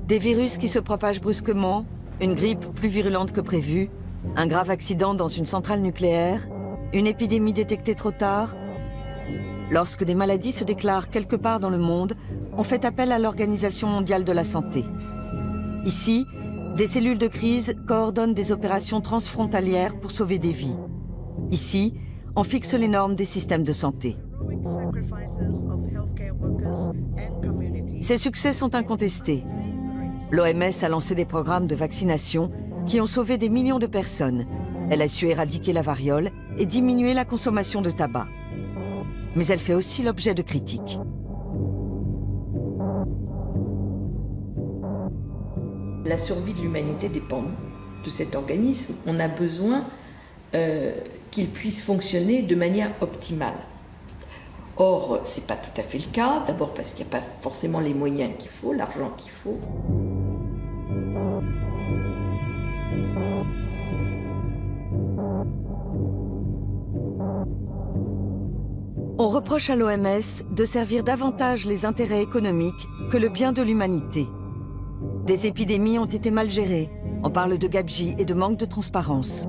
Des virus qui se propagent brusquement, une grippe plus virulente que prévu, un grave accident dans une centrale nucléaire, une épidémie détectée trop tard. Lorsque des maladies se déclarent quelque part dans le monde, on fait appel à l'Organisation mondiale de la santé. Ici, des cellules de crise coordonnent des opérations transfrontalières pour sauver des vies. Ici, on fixe les normes des systèmes de santé. Ces succès sont incontestés. L'OMS a lancé des programmes de vaccination qui ont sauvé des millions de personnes. Elle a su éradiquer la variole et diminuer la consommation de tabac. Mais elle fait aussi l'objet de critiques. La survie de l'humanité dépend de cet organisme. On a besoin qu'il puisse fonctionner de manière optimale. Or, ce n'est pas tout à fait le cas. D'abord parce qu'il n'y a pas forcément les moyens qu'il faut, l'argent qu'il faut. On reproche à l'OMS de servir davantage les intérêts économiques que le bien de l'humanité. Des épidémies ont été mal gérées. On parle de gabegie et de manque de transparence.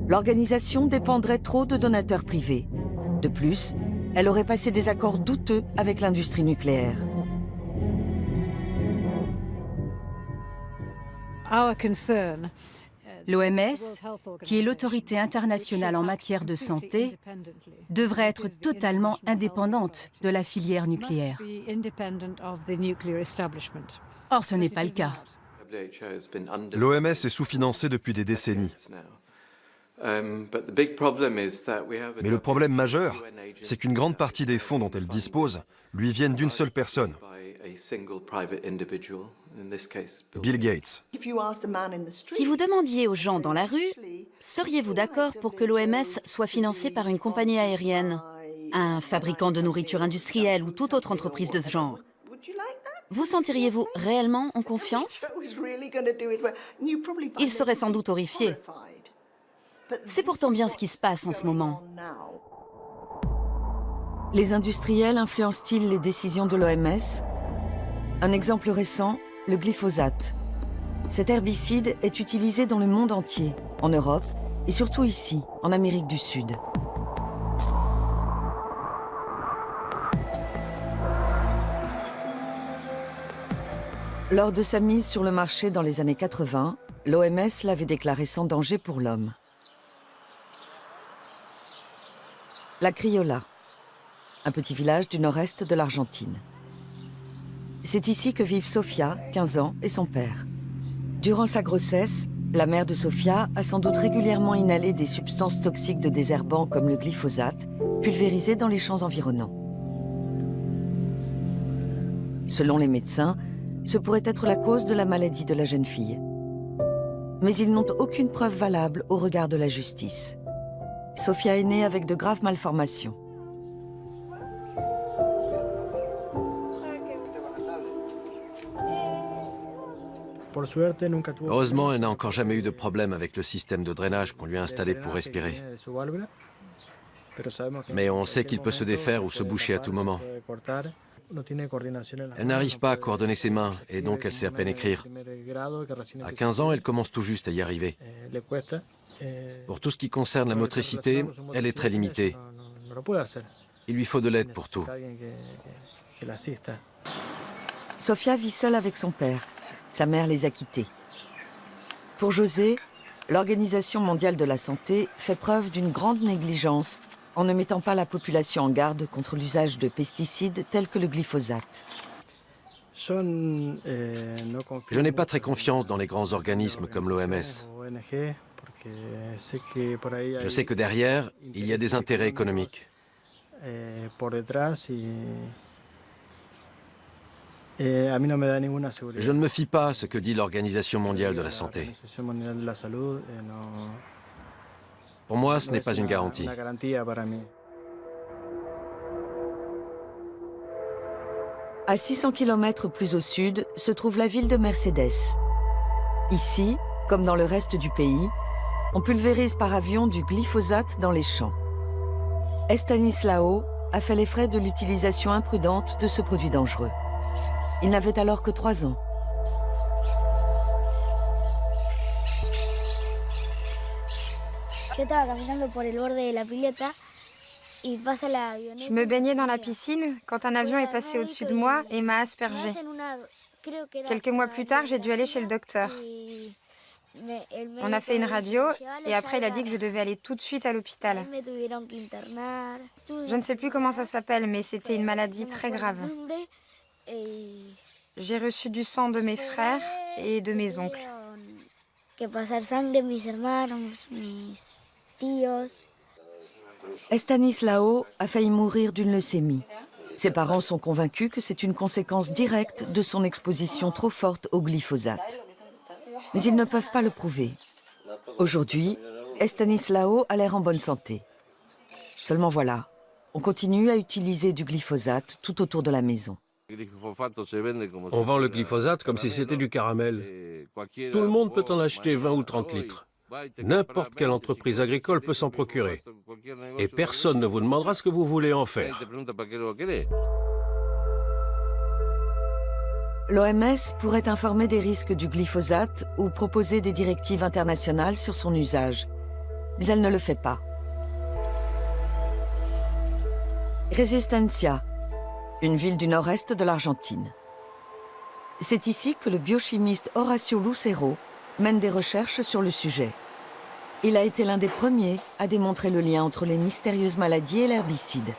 L'organisation dépendrait trop de donateurs privés. De plus, elle aurait passé des accords douteux avec l'industrie nucléaire. L'OMS, qui est l'autorité internationale en matière de santé, devrait être totalement indépendante de la filière nucléaire. Or, ce n'est pas le cas. L'OMS est sous-financée depuis des décennies. Mais le problème majeur, c'est qu'une grande partie des fonds dont elle dispose lui viennent d'une seule personne, Bill Gates. Si vous demandiez aux gens dans la rue, seriez-vous d'accord pour que l'OMS soit financée par une compagnie aérienne, un fabricant de nourriture industrielle ou toute autre entreprise de ce genre? Vous sentiriez-vous réellement en confiance? Ils seraient sans doute horrifiés. C'est pourtant bien ce qui se passe en ce moment. Les industriels influencent-ils les décisions de l'OMS? Un exemple récent, le glyphosate. Cet herbicide est utilisé dans le monde entier, en Europe et surtout ici, en Amérique du Sud. Lors de sa mise sur le marché dans les années 80, l'OMS l'avait déclaré sans danger pour l'homme. La Criolla, un petit village du nord-est de l'Argentine. C'est ici que vivent Sofia, 15 ans, et son père. Durant sa grossesse, la mère de Sofia a sans doute régulièrement inhalé des substances toxiques de désherbants comme le glyphosate, pulvérisées dans les champs environnants. Selon les médecins, ce pourrait être la cause de la maladie de la jeune fille. Mais ils n'ont aucune preuve valable au regard de la justice. Sofia est née avec de graves malformations. Heureusement, elle n'a encore jamais eu de problème avec le système de drainage qu'on lui a installé pour respirer. Mais on sait qu'il peut se défaire ou se boucher à tout moment. Elle n'arrive pas à coordonner ses mains et donc elle sait à peine écrire. À 15 ans, elle commence tout juste à y arriver. Pour tout ce qui concerne la motricité, elle est très limitée. Il lui faut de l'aide pour tout. Sofia vit seule avec son père. Sa mère les a quittés. Pour José, l'Organisation mondiale de la santé fait preuve d'une grande négligence en ne mettant pas la population en garde contre l'usage de pesticides tels que le glyphosate. Je n'ai pas très confiance dans les grands organismes comme l'OMS. Je sais que derrière, il y a des intérêts économiques. Je ne me fie pas à ce que dit l'Organisation mondiale de la santé. Pour moi, ce n'est pas une garantie. À 600 km plus au sud se trouve la ville de Mercedes. Ici, comme dans le reste du pays, on pulvérise par avion du glyphosate dans les champs. Estanislao, a fait les frais de l'utilisation imprudente de ce produit dangereux. Il n'avait alors que 3 ans. Je me baignais dans la piscine quand un avion est passé au-dessus de moi et m'a aspergé. Quelques mois plus tard, j'ai dû aller chez le docteur. On a fait une radio et après il a dit que je devais aller tout de suite à l'hôpital. Je ne sais plus comment ça s'appelle, mais c'était une maladie très grave. J'ai reçu du sang de mes frères et de mes oncles. Estanislao a failli mourir d'une leucémie. Ses parents sont convaincus que c'est une conséquence directe de son exposition trop forte au glyphosate. Mais ils ne peuvent pas le prouver. Aujourd'hui, Estanislao a l'air en bonne santé. Seulement voilà, on continue à utiliser du glyphosate tout autour de la maison. On vend le glyphosate comme si c'était du caramel. Tout le monde peut en acheter 20 ou 30 litres. N'importe quelle entreprise agricole peut s'en procurer. Et personne ne vous demandera ce que vous voulez en faire. L'OMS pourrait informer des risques du glyphosate ou proposer des directives internationales sur son usage. Mais elle ne le fait pas. Resistencia, une ville du nord-est de l'Argentine. C'est ici que le biochimiste Horacio Lucero mène des recherches sur le sujet. Il a été l'un des premiers à démontrer le lien entre les mystérieuses maladies et l'herbicide.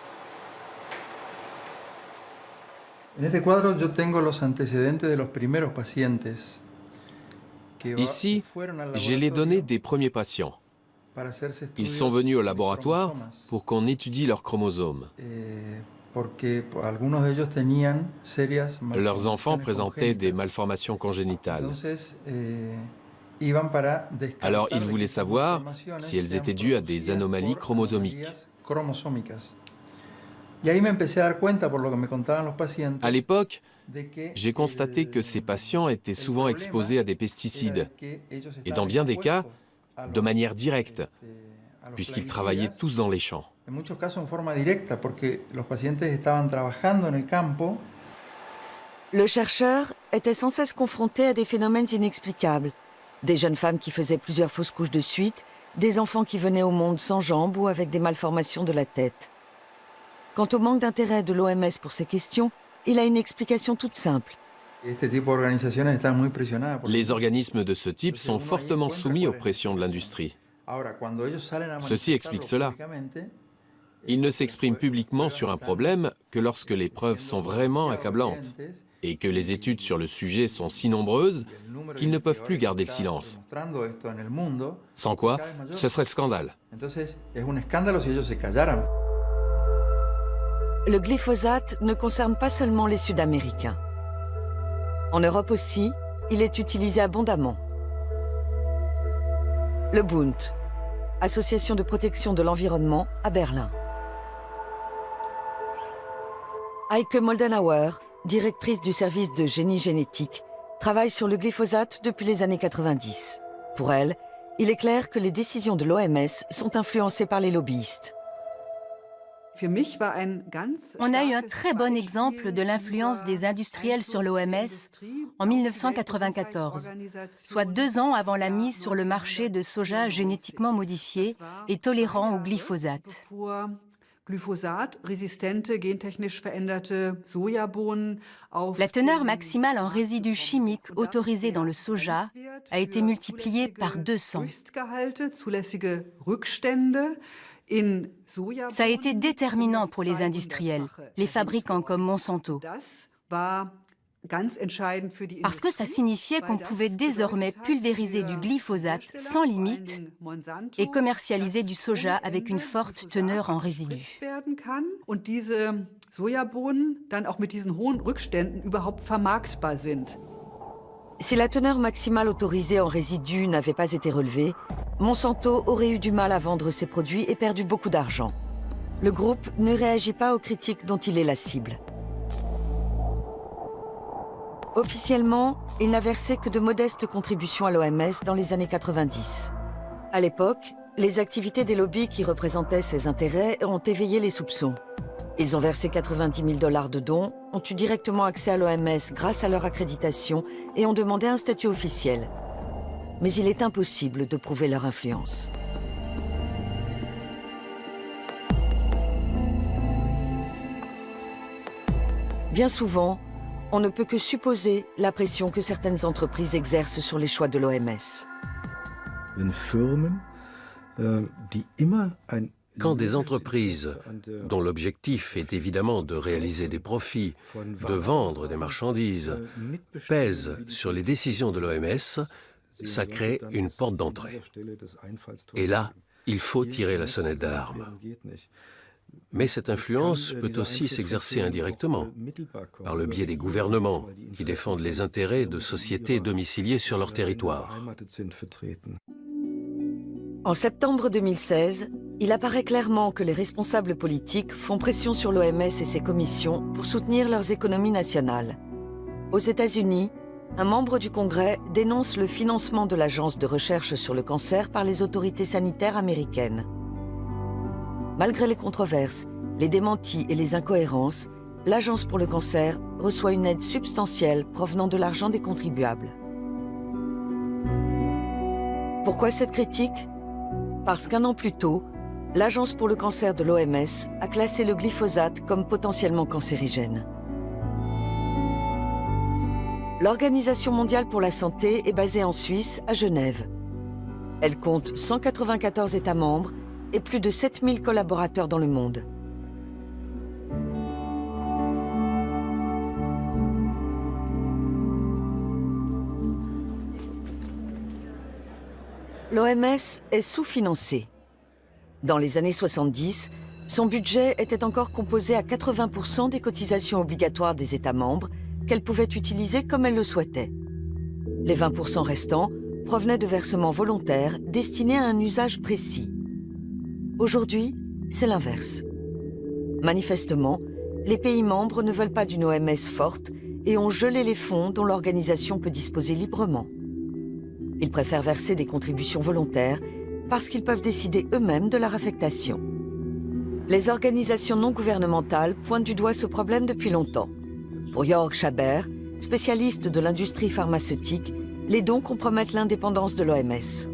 Ici, j'ai les données des premiers patients. Ils sont venus au laboratoire pour qu'on étudie leurs chromosomes. Leurs enfants présentaient des malformations congénitales. Alors ils voulaient savoir si elles étaient dues à des anomalies chromosomiques. À l'époque, j'ai constaté que ces patients étaient souvent exposés à des pesticides, et dans bien des cas, de manière directe, puisqu'ils travaillaient tous dans les champs. Le chercheur était sans cesse confronté à des phénomènes inexplicables. Des jeunes femmes qui faisaient plusieurs fausses couches de suite, des enfants qui venaient au monde sans jambes ou avec des malformations de la tête. Quant au manque d'intérêt de l'OMS pour ces questions, il a une explication toute simple. Les organismes de ce type sont fortement soumis aux pressions de l'industrie. Ceci explique cela. Ils ne s'expriment publiquement sur un problème que lorsque les preuves sont vraiment accablantes et que les études sur le sujet sont si nombreuses qu'ils ne peuvent plus garder le silence. Sans quoi, ce serait le scandale. Le glyphosate ne concerne pas seulement les Sud-Américains. En Europe aussi, il est utilisé abondamment. Le Bund, Association de protection de l'environnement à Berlin. Heike Moldenhauer, directrice du service de génie génétique, travaille sur le glyphosate depuis les années 90. Pour elle, il est clair que les décisions de l'OMS sont influencées par les lobbyistes. On a eu un très bon exemple de l'influence des industriels sur l'OMS en 1994, soit 2 ans avant la mise sur le marché de soja génétiquement modifié et tolérant au glyphosate. La teneur maximale en résidus chimiques autorisés dans le soja a été multipliée par 200. Ça a été déterminant pour les industriels, les fabricants comme Monsanto. Parce que ça signifiait qu'on pouvait désormais pulvériser du glyphosate sans limite et commercialiser du soja avec une forte teneur en résidus. Si la teneur maximale autorisée en résidus n'avait pas été relevée, Monsanto aurait eu du mal à vendre ses produits et perdu beaucoup d'argent. Le groupe ne réagit pas aux critiques dont il est la cible. Officiellement, il n'a versé que de modestes contributions à l'OMS dans les années 90. À l'époque, les activités des lobbies qui représentaient ses intérêts ont éveillé les soupçons. Ils ont versé 90 000 $ de dons, ont eu directement accès à l'OMS grâce à leur accréditation et ont demandé un statut officiel. Mais il est impossible de prouver leur influence. Bien souvent, on ne peut que supposer la pression que certaines entreprises exercent sur les choix de l'OMS. Quand des entreprises, dont l'objectif est évidemment de réaliser des profits, de vendre des marchandises, pèsent sur les décisions de l'OMS, ça crée une porte d'entrée. Et là, il faut tirer la sonnette d'alarme. Mais cette influence peut aussi s'exercer indirectement, par le biais des gouvernements qui défendent les intérêts de sociétés domiciliées sur leur territoire. En septembre 2016, il apparaît clairement que les responsables politiques font pression sur l'OMS et ses commissions pour soutenir leurs économies nationales. Aux États-Unis, un membre du Congrès dénonce le financement de l'Agence de recherche sur le cancer par les autorités sanitaires américaines. Malgré les controverses, les démentis et les incohérences, l'Agence pour le cancer reçoit une aide substantielle provenant de l'argent des contribuables. Pourquoi cette critique? Parce qu'un an plus tôt, l'Agence pour le cancer de l'OMS a classé le glyphosate comme potentiellement cancérigène. L'Organisation mondiale pour la santé est basée en Suisse, à Genève. Elle compte 194 États membres et plus de 7000 collaborateurs dans le monde. L'OMS est sous-financée. Dans les années 70, son budget était encore composé à 80% des cotisations obligatoires des États membres qu'elle pouvait utiliser comme elle le souhaitait. Les 20% restants provenaient de versements volontaires destinés à un usage précis. Aujourd'hui, c'est l'inverse. Manifestement, les pays membres ne veulent pas d'une OMS forte et ont gelé les fonds dont l'organisation peut disposer librement. Ils préfèrent verser des contributions volontaires parce qu'ils peuvent décider eux-mêmes de leur affectation. Les organisations non gouvernementales pointent du doigt ce problème depuis longtemps. Pour Jörg Schaber, spécialiste de l'industrie pharmaceutique, les dons compromettent l'indépendance de l'OMS.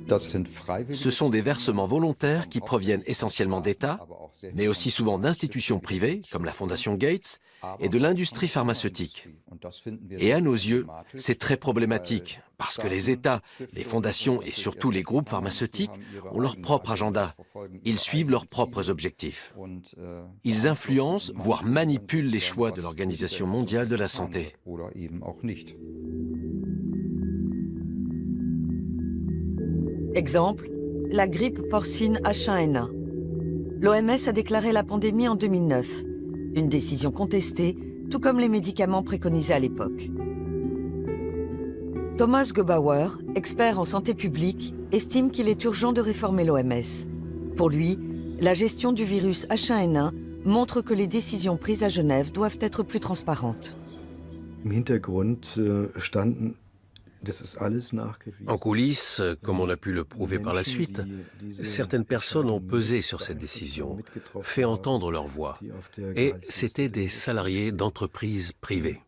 Ce sont des versements volontaires qui proviennent essentiellement d'États, mais aussi souvent d'institutions privées, comme la Fondation Gates, et de l'industrie pharmaceutique. Et à nos yeux, c'est très problématique, parce que les États, les fondations et surtout les groupes pharmaceutiques ont leur propre agenda. Ils suivent leurs propres objectifs. Ils influencent, voire manipulent les choix de l'Organisation mondiale de la santé. Exemple, la grippe porcine H1N1. L'OMS a déclaré la pandémie en 2009, une décision contestée, tout comme les médicaments préconisés à l'époque. Thomas Gebauer, expert en santé publique, estime qu'il est urgent de réformer l'OMS. Pour lui, la gestion du virus H1N1 montre que les décisions prises à Genève doivent être plus transparentes. En coulisses, comme on a pu le prouver par la suite, certaines personnes ont pesé sur cette décision, fait entendre leur voix, et c'étaient des salariés d'entreprises privées.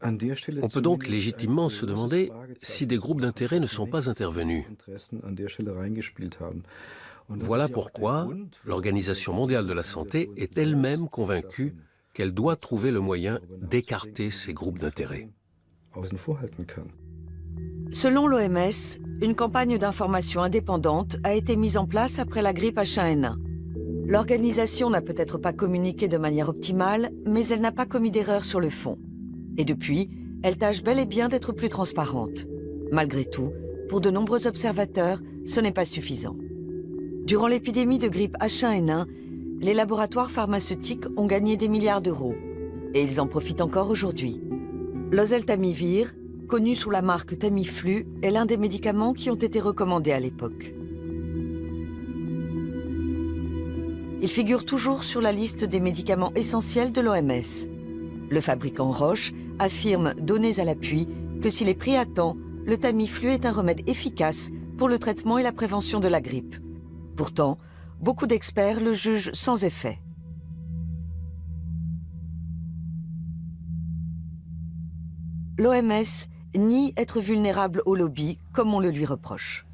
On peut donc légitimement se demander si des groupes d'intérêt ne sont pas intervenus. Voilà pourquoi l'Organisation mondiale de la santé est elle-même convaincue qu'elle doit trouver le moyen d'écarter ces groupes d'intérêt. Selon l'OMS, une campagne d'information indépendante a été mise en place après la grippe H1N1. L'organisation n'a peut-être pas communiqué de manière optimale, mais elle n'a pas commis d'erreur sur le fond. Et depuis, elle tâche bel et bien d'être plus transparente. Malgré tout, pour de nombreux observateurs, ce n'est pas suffisant. Durant l'épidémie de grippe H1N1, les laboratoires pharmaceutiques ont gagné des milliards d'euros. Et ils en profitent encore aujourd'hui. L'oseltamivir, connu sous la marque Tamiflu, est l'un des médicaments qui ont été recommandés à l'époque. Il figure toujours sur la liste des médicaments essentiels de l'OMS. Le fabricant Roche affirme, données à l'appui, que s'il est pris à temps, le Tamiflu est un remède efficace pour le traitement et la prévention de la grippe. Pourtant, beaucoup d'experts le jugent sans effet. L'OMS nie être vulnérable au lobby, comme on le lui reproche.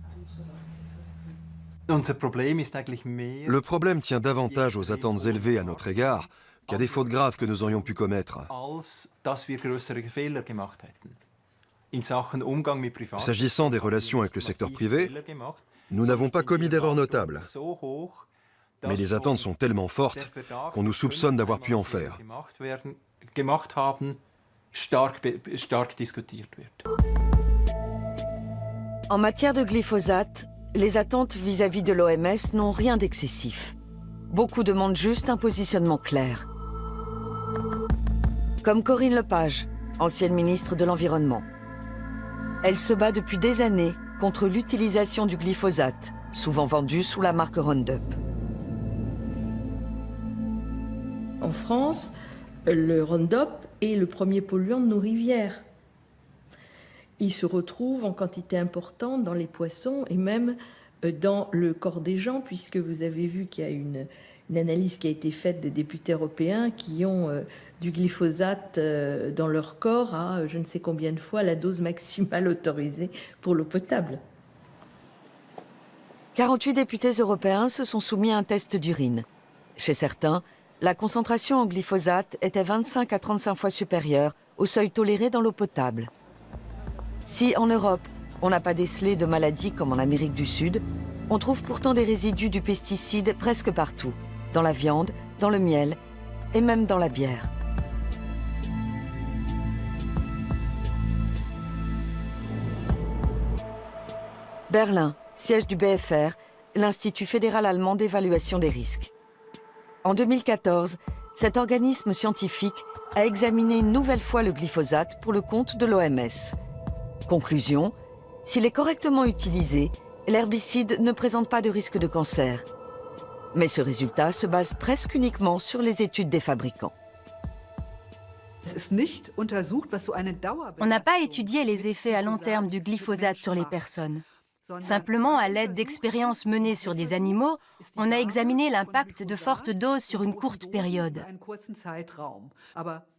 Le problème tient davantage aux attentes élevées à notre égard qu'à des fautes graves que nous aurions pu commettre. S'agissant des relations avec le secteur privé, nous n'avons pas commis d'erreurs notables. Mais les attentes sont tellement fortes qu'on nous soupçonne d'avoir pu en faire. En matière de glyphosate, les attentes vis-à-vis de l'OMS n'ont rien d'excessif. Beaucoup demandent juste un positionnement clair. Comme Corinne Lepage, ancienne ministre de l'Environnement. Elle se bat depuis des années contre l'utilisation du glyphosate, souvent vendu sous la marque Roundup. En France, le Roundup est le premier polluant de nos rivières. Il se retrouve en quantité importante dans les poissons et même dans le corps des gens, puisque vous avez vu qu'il y a une analyse qui a été faite de députés européens qui ont du glyphosate dans leur corps à je ne sais combien de fois la dose maximale autorisée pour l'eau potable. 48 députés européens se sont soumis à un test d'urine. Chez certains, la concentration en glyphosate était 25 à 35 fois supérieure au seuil toléré dans l'eau potable. Si en Europe, on n'a pas décelé de maladies comme en Amérique du Sud, on trouve pourtant des résidus du pesticide presque partout, dans la viande, dans le miel et même dans la bière. Berlin, siège du BfR, l'Institut fédéral allemand d'évaluation des risques. En 2014, cet organisme scientifique a examiné une nouvelle fois le glyphosate pour le compte de l'OMS. Conclusion, s'il est correctement utilisé, l'herbicide ne présente pas de risque de cancer. Mais ce résultat se base presque uniquement sur les études des fabricants. On n'a pas étudié les effets à long terme du glyphosate sur les personnes. Simplement, à l'aide d'expériences menées sur des animaux, on a examiné l'impact de fortes doses sur une courte période.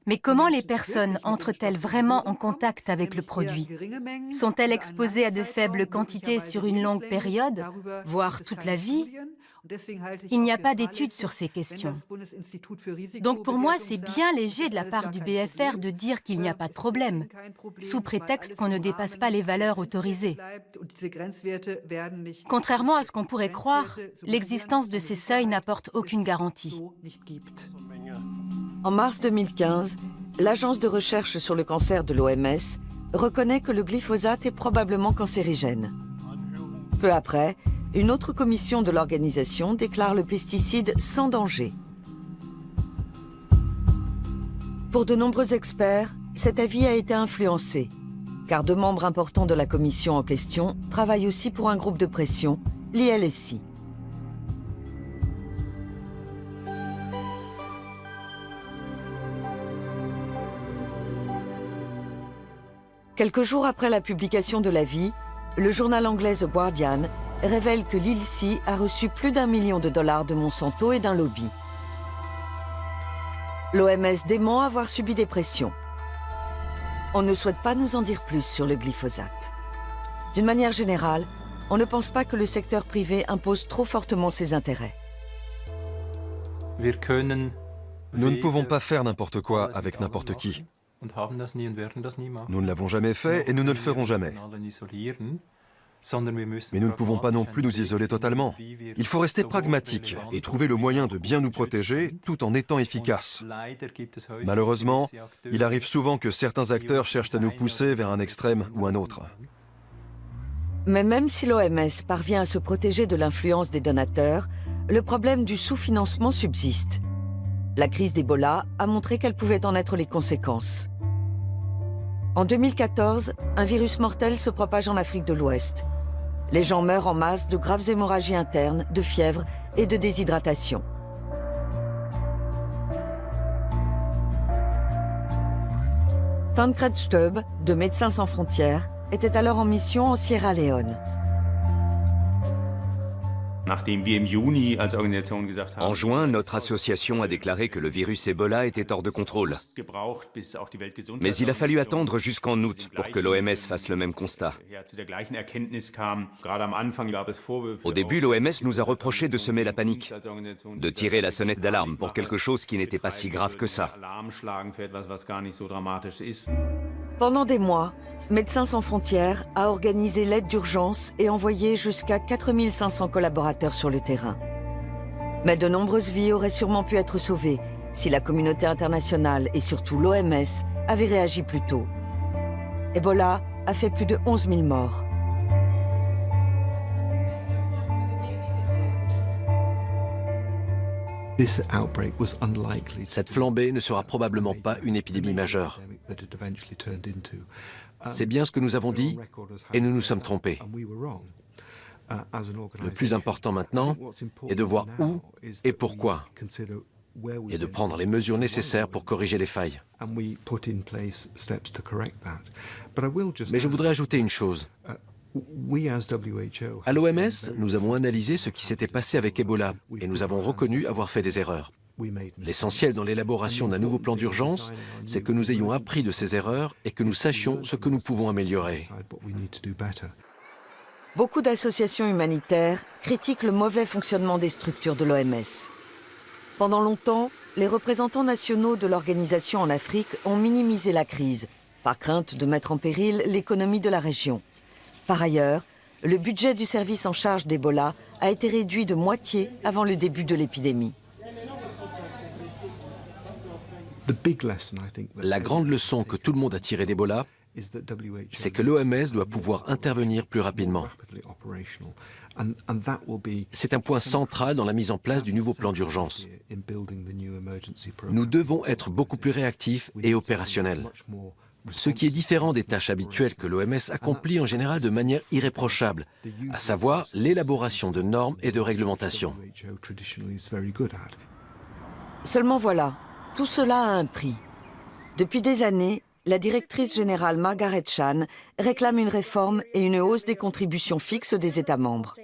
Mais comment les personnes entrent-elles vraiment en contact avec le produit? Sont-elles exposées à de faibles quantités sur une longue période, voire toute la vie? Il n'y a pas d'études sur ces questions. Donc pour moi, c'est bien léger de la part du BfR de dire qu'il n'y a pas de problème, sous prétexte qu'on ne dépasse pas les valeurs autorisées. Contrairement à ce qu'on pourrait croire, l'existence de ces seuils n'apporte aucune garantie. En mars 2015, l'Agence de recherche sur le cancer de l'OMS reconnaît que le glyphosate est probablement cancérigène. Peu après, une autre commission de l'organisation déclare le pesticide sans danger. Pour de nombreux experts, cet avis a été influencé, car deux membres importants de la commission en question travaillent aussi pour un groupe de pression, l'ILSI. Quelques jours après la publication de l'avis, le journal anglais The Guardian révèle que l'ILSI a reçu plus d'1 million de dollars de Monsanto et d'un lobby. L'OMS dément avoir subi des pressions. On ne souhaite pas nous en dire plus sur le glyphosate. D'une manière générale, on ne pense pas que le secteur privé impose trop fortement ses intérêts. Nous ne pouvons pas faire n'importe quoi avec n'importe qui. Nous ne l'avons jamais fait et nous ne le ferons jamais. Mais nous ne pouvons pas non plus nous isoler totalement. Il faut rester pragmatique et trouver le moyen de bien nous protéger tout en étant efficace. Malheureusement, il arrive souvent que certains acteurs cherchent à nous pousser vers un extrême ou un autre. Mais même si l'OMS parvient à se protéger de l'influence des donateurs, le problème du sous-financement subsiste. La crise d'Ebola a montré quelles pouvaient en être les conséquences. En 2014, un virus mortel se propage en Afrique de l'Ouest. Les gens meurent en masse de graves hémorragies internes, de fièvre et de déshydratation. Tancred Stoeb, de Médecins sans frontières, était alors en mission en Sierra Leone. En juin, notre association a déclaré que le virus Ebola était hors de contrôle. Mais il a fallu attendre jusqu'en août pour que l'OMS fasse le même constat. Au début, l'OMS nous a reproché de semer la panique, de tirer la sonnette d'alarme pour quelque chose qui n'était pas si grave que ça. Pendant des mois, Médecins sans frontières a organisé l'aide d'urgence et envoyé jusqu'à 4500 collaborateurs sur le terrain. Mais de nombreuses vies auraient sûrement pu être sauvées si la communauté internationale et surtout l'OMS avaient réagi plus tôt. Ebola a fait plus de 11 000 morts. Cette flambée ne sera probablement pas une épidémie majeure. C'est bien ce que nous avons dit et nous nous sommes trompés. Le plus important maintenant est de voir où et pourquoi et de prendre les mesures nécessaires pour corriger les failles. Mais je voudrais ajouter une chose. À l'OMS, nous avons analysé ce qui s'était passé avec Ebola et nous avons reconnu avoir fait des erreurs. L'essentiel dans l'élaboration d'un nouveau plan d'urgence, c'est que nous ayons appris de ces erreurs et que nous sachions ce que nous pouvons améliorer. Beaucoup d'associations humanitaires critiquent le mauvais fonctionnement des structures de l'OMS. Pendant longtemps, les représentants nationaux de l'organisation en Afrique ont minimisé la crise, par crainte de mettre en péril l'économie de la région. Par ailleurs, le budget du service en charge d'Ebola a été réduit de moitié avant le début de l'épidémie. La grande leçon que tout le monde a tirée d'Ebola, c'est que l'OMS doit pouvoir intervenir plus rapidement. C'est un point central dans la mise en place du nouveau plan d'urgence. Nous devons être beaucoup plus réactifs et opérationnels. Ce qui est différent des tâches habituelles que l'OMS accomplit en général de manière irréprochable, à savoir l'élaboration de normes et de réglementations. Seulement voilà, tout cela a un prix. Depuis des années, la directrice générale Margaret Chan réclame une réforme et une hausse des contributions fixes des États membres.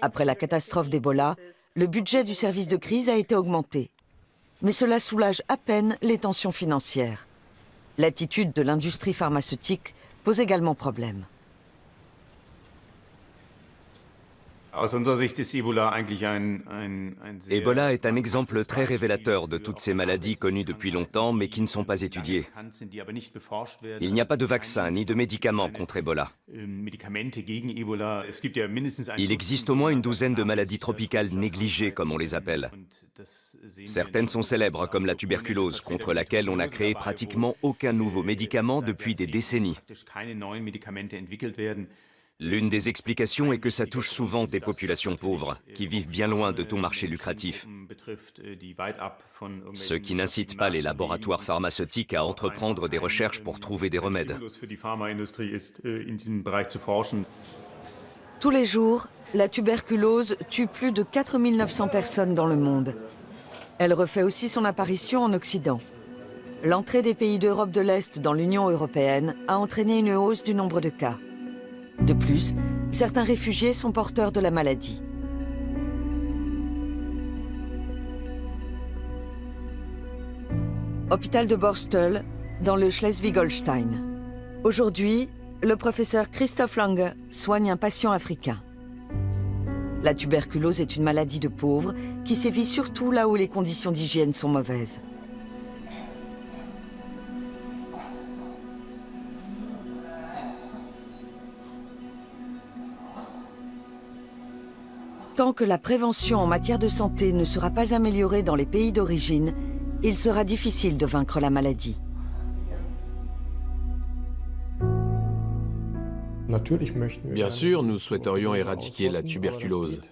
Après la catastrophe d'Ebola, le budget du service de crise a été augmenté. Mais cela soulage à peine les tensions financières. L'attitude de l'industrie pharmaceutique pose également problème. Ebola est un exemple très révélateur de toutes ces maladies connues depuis longtemps mais qui ne sont pas étudiées. Il n'y a pas de vaccin ni de médicaments contre Ebola. Il existe au moins une douzaine de maladies tropicales négligées, comme on les appelle. Certaines sont célèbres, comme la tuberculose, contre laquelle on n'a créé pratiquement aucun nouveau médicament depuis des décennies. L'une des explications est que ça touche souvent des populations pauvres, qui vivent bien loin de tout marché lucratif. Ce qui n'incite pas les laboratoires pharmaceutiques à entreprendre des recherches pour trouver des remèdes. Tous les jours, la tuberculose tue plus de 4 900 personnes dans le monde. Elle refait aussi son apparition en Occident. L'entrée des pays d'Europe de l'Est dans l'Union européenne a entraîné une hausse du nombre de cas. De plus, certains réfugiés sont porteurs de la maladie. Hôpital de Borstel, dans le Schleswig-Holstein. Aujourd'hui, le professeur Christoph Lange soigne un patient africain. La tuberculose est une maladie de pauvres qui sévit surtout là où les conditions d'hygiène sont mauvaises. Tant que la prévention en matière de santé ne sera pas améliorée dans les pays d'origine, il sera difficile de vaincre la maladie. Bien sûr, nous souhaiterions éradiquer la tuberculose.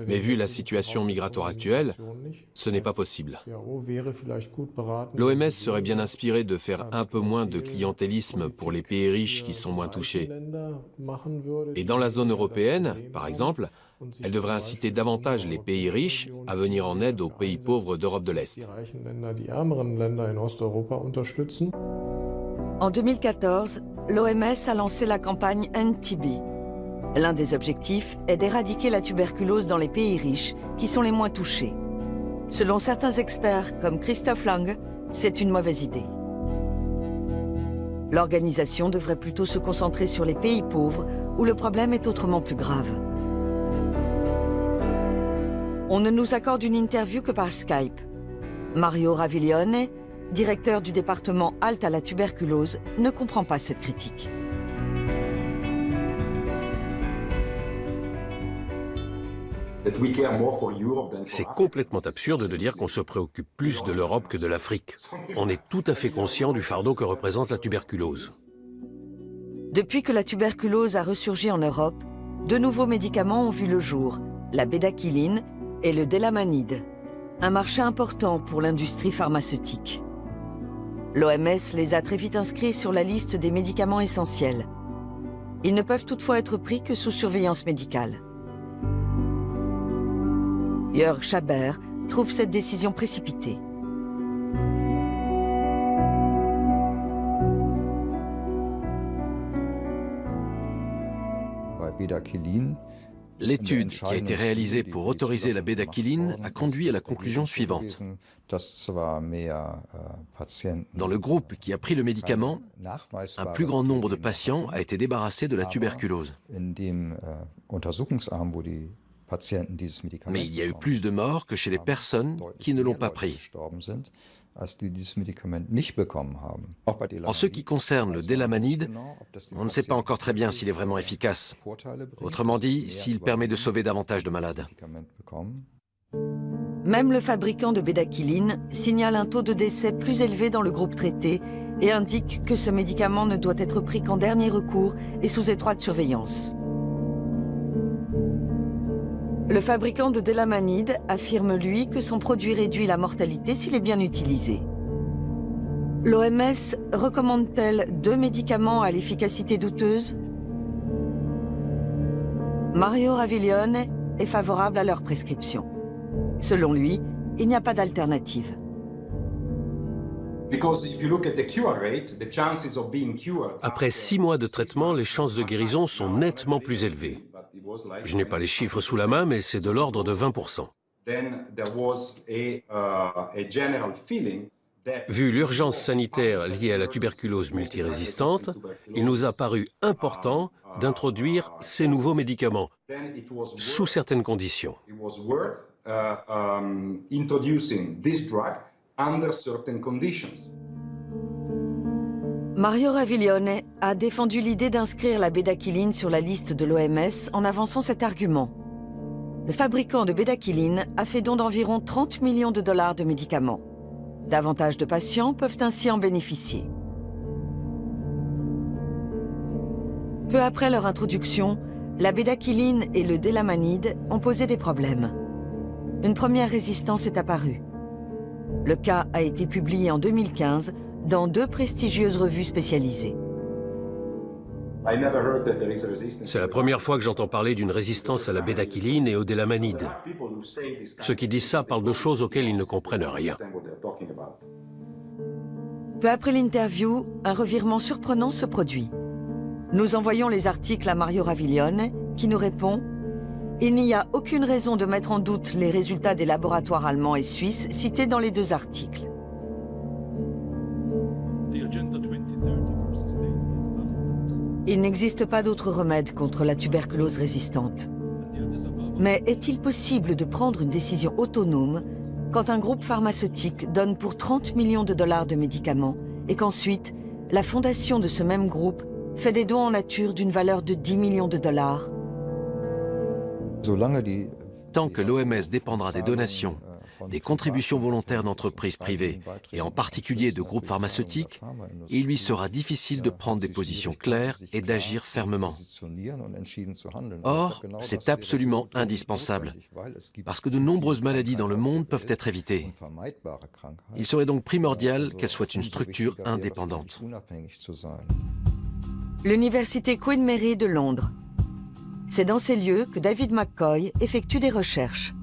Mais vu la situation migratoire actuelle, ce n'est pas possible. L'OMS serait bien inspirée de faire un peu moins de clientélisme pour les pays riches qui sont moins touchés. Et dans la zone européenne, par exemple, elle devrait inciter davantage les pays riches à venir en aide aux pays pauvres d'Europe de l'Est. En 2014, l'OMS a lancé la campagne End TB. L'un des objectifs est d'éradiquer la tuberculose dans les pays riches, qui sont les moins touchés. Selon certains experts, comme Christophe Lange, c'est une mauvaise idée. L'organisation devrait plutôt se concentrer sur les pays pauvres, où le problème est autrement plus grave. On ne nous accorde une interview que par Skype. Mario Raviglione, directeur du département Halte à la tuberculose, ne comprend pas cette critique. C'est complètement absurde de dire qu'on se préoccupe plus de l'Europe que de l'Afrique. On est tout à fait conscient du fardeau que représente la tuberculose. Depuis que la tuberculose a ressurgi en Europe, de nouveaux médicaments ont vu le jour, la bédaquiline et le délamanide, un marché important pour l'industrie pharmaceutique. L'OMS les a très vite inscrits sur la liste des médicaments essentiels. Ils ne peuvent toutefois être pris que sous surveillance médicale. Jörg Schaber trouve cette décision précipitée. L'étude qui a été réalisée pour autoriser la bédaquiline a conduit à la conclusion suivante. Dans le groupe qui a pris le médicament, un plus grand nombre de patients a été débarrassé de la tuberculose. Mais il y a eu plus de morts que chez les personnes qui ne l'ont pas pris. En ce qui concerne le délamanide, on ne sait pas encore très bien s'il est vraiment efficace. Autrement dit, s'il permet de sauver davantage de malades. Même le fabricant de bédaquiline signale un taux de décès plus élevé dans le groupe traité et indique que ce médicament ne doit être pris qu'en dernier recours et sous étroite surveillance. Le fabricant de délamanide affirme, lui, que son produit réduit la mortalité s'il est bien utilisé. L'OMS recommande-t-elle 2 médicaments à l'efficacité douteuse? Mario Raviglione est favorable à leur prescription. Selon lui, il n'y a pas d'alternative. Après 6 mois de traitement, les chances de guérison sont nettement plus élevées. Je n'ai pas les chiffres sous la main, mais c'est de l'ordre de 20%. Vu l'urgence sanitaire liée à la tuberculose multirésistante, il nous a paru important d'introduire ces nouveaux médicaments, sous certaines conditions. Mario Raviglione a défendu l'idée d'inscrire la bédaquiline sur la liste de l'OMS en avançant cet argument. Le fabricant de bédaquiline a fait don d'environ 30 millions de dollars de médicaments. Davantage de patients peuvent ainsi en bénéficier. Peu après leur introduction, la bédaquiline et le délamanide ont posé des problèmes. Une première résistance est apparue. Le cas a été publié en 2015 dans 2 prestigieuses revues spécialisées. C'est la première fois que j'entends parler d'une résistance à la bédaquiline et au délamanide. Ceux qui disent ça parlent de choses auxquelles ils ne comprennent rien. Peu après l'interview, un revirement surprenant se produit. Nous envoyons les articles à Mario Raviglione, qui nous répond « Il n'y a aucune raison de mettre en doute les résultats des laboratoires allemands et suisses cités dans les 2 articles. » Il n'existe pas d'autre remède contre la tuberculose résistante. Mais est-il possible de prendre une décision autonome quand un groupe pharmaceutique donne pour 30 millions de dollars de médicaments et qu'ensuite, la fondation de ce même groupe fait des dons en nature d'une valeur de 10 millions de dollars? Tant que l'OMS dépendra des donations, des contributions volontaires d'entreprises privées, et en particulier de groupes pharmaceutiques, il lui sera difficile de prendre des positions claires et d'agir fermement. Or, c'est absolument indispensable, parce que de nombreuses maladies dans le monde peuvent être évitées. Il serait donc primordial qu'elle soit une structure indépendante. L'université Queen Mary de Londres. C'est dans ces lieux que David McCoy effectue des recherches.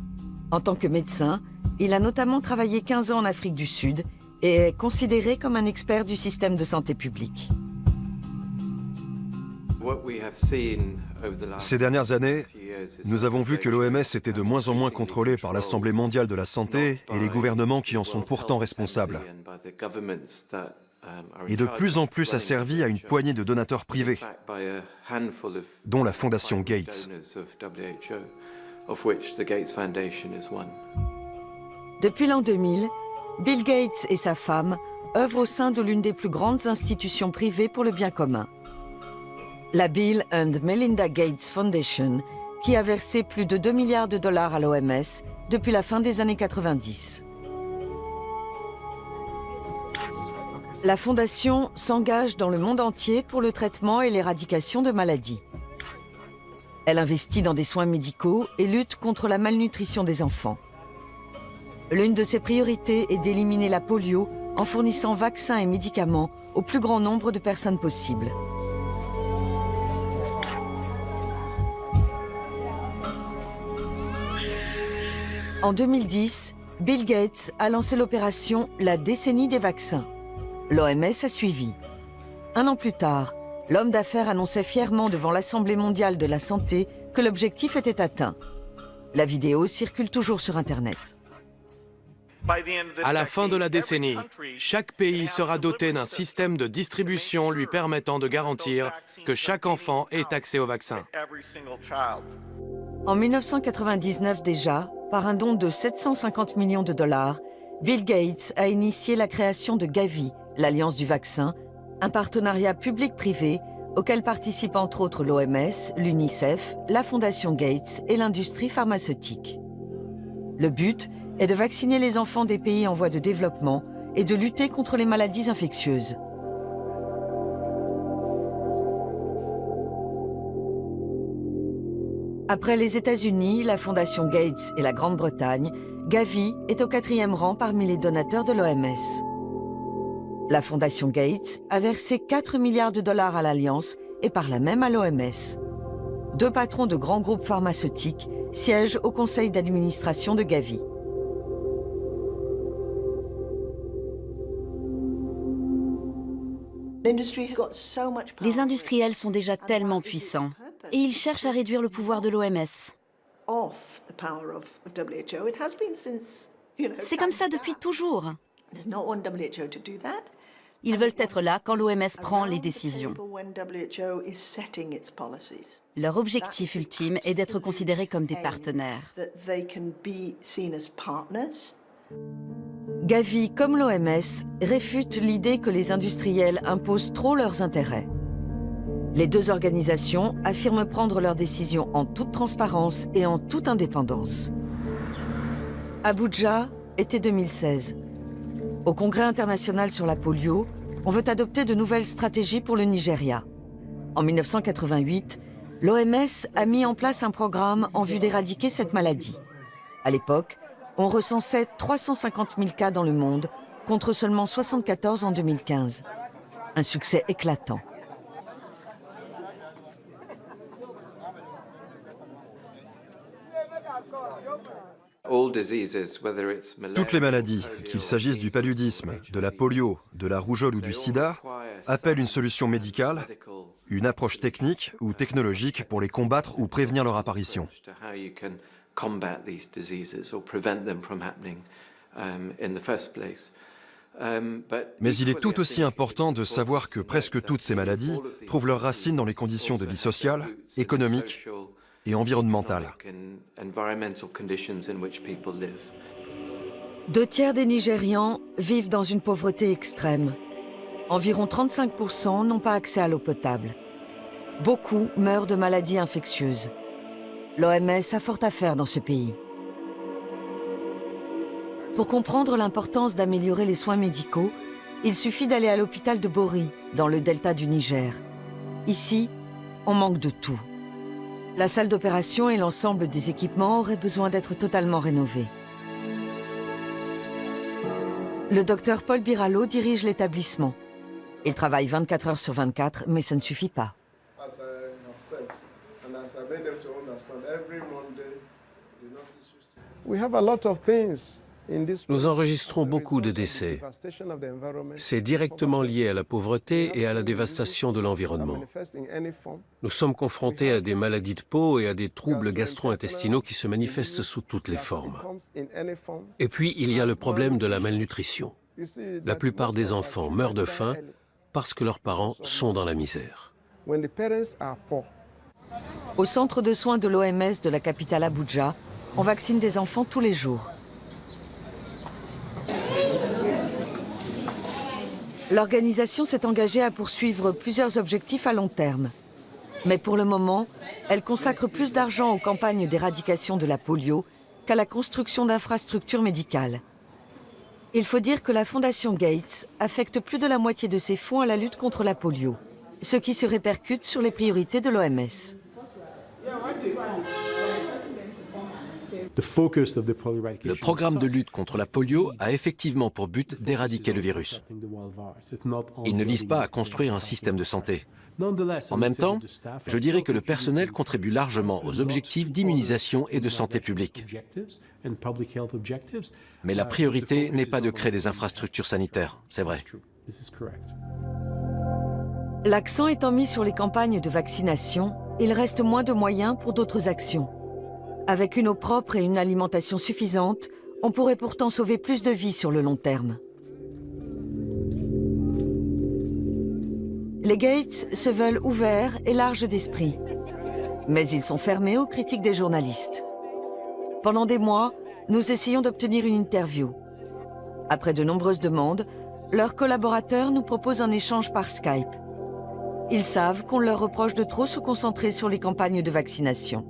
En tant que médecin, il a notamment travaillé 15 ans en Afrique du Sud et est considéré comme un expert du système de santé publique. Ces dernières années, nous avons vu que l'OMS était de moins en moins contrôlée par l'Assemblée mondiale de la santé et les gouvernements qui en sont pourtant responsables. Et de plus en plus asservie à une poignée de donateurs privés, dont la Fondation Gates. Depuis l'an 2000, Bill Gates et sa femme œuvrent au sein de l'une des plus grandes institutions privées pour le bien commun. La Bill and Melinda Gates Foundation, qui a versé plus de 2 milliards de dollars à l'OMS depuis la fin des années 90. La fondation s'engage dans le monde entier pour le traitement et l'éradication de maladies. Elle investit dans des soins médicaux et lutte contre la malnutrition des enfants. L'une de ses priorités est d'éliminer la polio en fournissant vaccins et médicaments au plus grand nombre de personnes possible. En 2010, Bill Gates a lancé l'opération La décennie des vaccins. L'OMS a suivi. Un an plus tard, l'homme d'affaires annonçait fièrement devant l'Assemblée mondiale de la santé que l'objectif était atteint. La vidéo circule toujours sur Internet. À la fin de la décennie, chaque pays sera doté d'un système de distribution lui permettant de garantir que chaque enfant ait accès au vaccin. En 1999 déjà, par un don de 750 millions de dollars, Bill Gates a initié la création de Gavi, l'Alliance du vaccin, un partenariat public-privé auquel participent entre autres l'OMS, l'UNICEF, la Fondation Gates et l'industrie pharmaceutique. Le but est de vacciner les enfants des pays en voie de développement et de lutter contre les maladies infectieuses. Après les États-Unis, la Fondation Gates et la Grande-Bretagne, Gavi est au 4e rang parmi les donateurs de l'OMS. La Fondation Gates a versé 4 milliards de dollars à l'Alliance et par là même à l'OMS. 2 patrons de grands groupes pharmaceutiques siègent au conseil d'administration de Gavi. Les industriels sont déjà tellement puissants et ils cherchent à réduire le pouvoir de l'OMS. C'est comme ça depuis toujours. Ils veulent être là quand l'OMS prend les décisions. Leur objectif ultime est d'être considérés comme des partenaires. Gavi, comme l'OMS, réfute l'idée que les industriels imposent trop leurs intérêts. Les 2 organisations affirment prendre leurs décisions en toute transparence et en toute indépendance. Abuja, été 2016. Au Congrès international sur la polio, on veut adopter de nouvelles stratégies pour le Nigeria. En 1988, l'OMS a mis en place un programme en vue d'éradiquer cette maladie. À l'époque, on recensait 350 000 cas dans le monde, contre seulement 74 en 2015. Un succès éclatant. Toutes les maladies, qu'il s'agisse du paludisme, de la polio, de la rougeole ou du sida, appellent une solution médicale, une approche technique ou technologique pour les combattre ou prévenir leur apparition. Mais il est tout aussi important de savoir que presque toutes ces maladies trouvent leurs racines dans les conditions de vie sociale, économique et environnementale. 2 tiers des Nigérians vivent dans une pauvreté extrême. Environ 35% n'ont pas accès à l'eau potable. Beaucoup meurent de maladies infectieuses. L'OMS a fort à faire dans ce pays. Pour comprendre l'importance d'améliorer les soins médicaux, il suffit d'aller à l'hôpital de Bori, dans le delta du Niger. Ici, on manque de tout. La salle d'opération et l'ensemble des équipements auraient besoin d'être totalement rénovés. Le docteur Paul Biralo dirige l'établissement. Il travaille 24 heures sur 24, mais ça ne suffit pas. We have a lot of things Nous enregistrons beaucoup de décès. C'est directement lié à la pauvreté et à la dévastation de l'environnement. Nous sommes confrontés à des maladies de peau et à des troubles gastro-intestinaux qui se manifestent sous toutes les formes. Et puis, il y a le problème de la malnutrition. La plupart des enfants meurent de faim parce que leurs parents sont dans la misère. Au centre de soins de l'OMS de la capitale Abuja, on vaccine des enfants tous les jours. L'organisation s'est engagée à poursuivre plusieurs objectifs à long terme. Mais pour le moment, elle consacre plus d'argent aux campagnes d'éradication de la polio qu'à la construction d'infrastructures médicales. Il faut dire que la Fondation Gates affecte plus de la moitié de ses fonds à la lutte contre la polio, ce qui se répercute sur les priorités de l'OMS. Le programme de lutte contre la polio a effectivement pour but d'éradiquer le virus. Il ne vise pas à construire un système de santé. En même temps, je dirais que le personnel contribue largement aux objectifs d'immunisation et de santé publique. Mais la priorité n'est pas de créer des infrastructures sanitaires, c'est vrai. L'accent étant mis sur les campagnes de vaccination, il reste moins de moyens pour d'autres actions. Avec une eau propre et une alimentation suffisante, on pourrait pourtant sauver plus de vies sur le long terme. Les Gates se veulent ouverts et larges d'esprit. Mais ils sont fermés aux critiques des journalistes. Pendant des mois, nous essayons d'obtenir une interview. Après de nombreuses demandes, leurs collaborateurs nous proposent un échange par Skype. Ils savent qu'on leur reproche de trop se concentrer sur les campagnes de vaccination.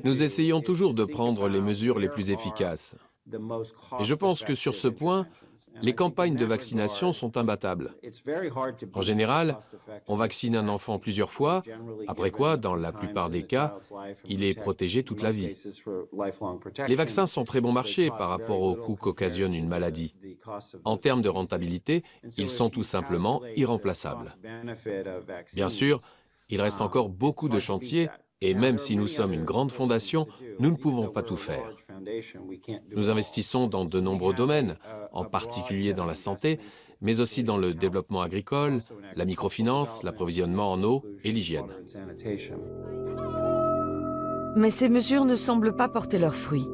Nous essayons toujours de prendre les mesures les plus efficaces. Et je pense que sur ce point, les campagnes de vaccination sont imbattables. En général, on vaccine un enfant plusieurs fois, après quoi, dans la plupart des cas, il est protégé toute la vie. Les vaccins sont très bon marché par rapport aux coûts qu'occasionne une maladie. En termes de rentabilité, ils sont tout simplement irremplaçables. Bien sûr, il reste encore beaucoup de chantiers. Et même si nous sommes une grande fondation, nous ne pouvons pas tout faire. Nous investissons dans de nombreux domaines, en particulier dans la santé, mais aussi dans le développement agricole, la microfinance, l'approvisionnement en eau et l'hygiène. Mais ces mesures ne semblent pas porter leurs fruits.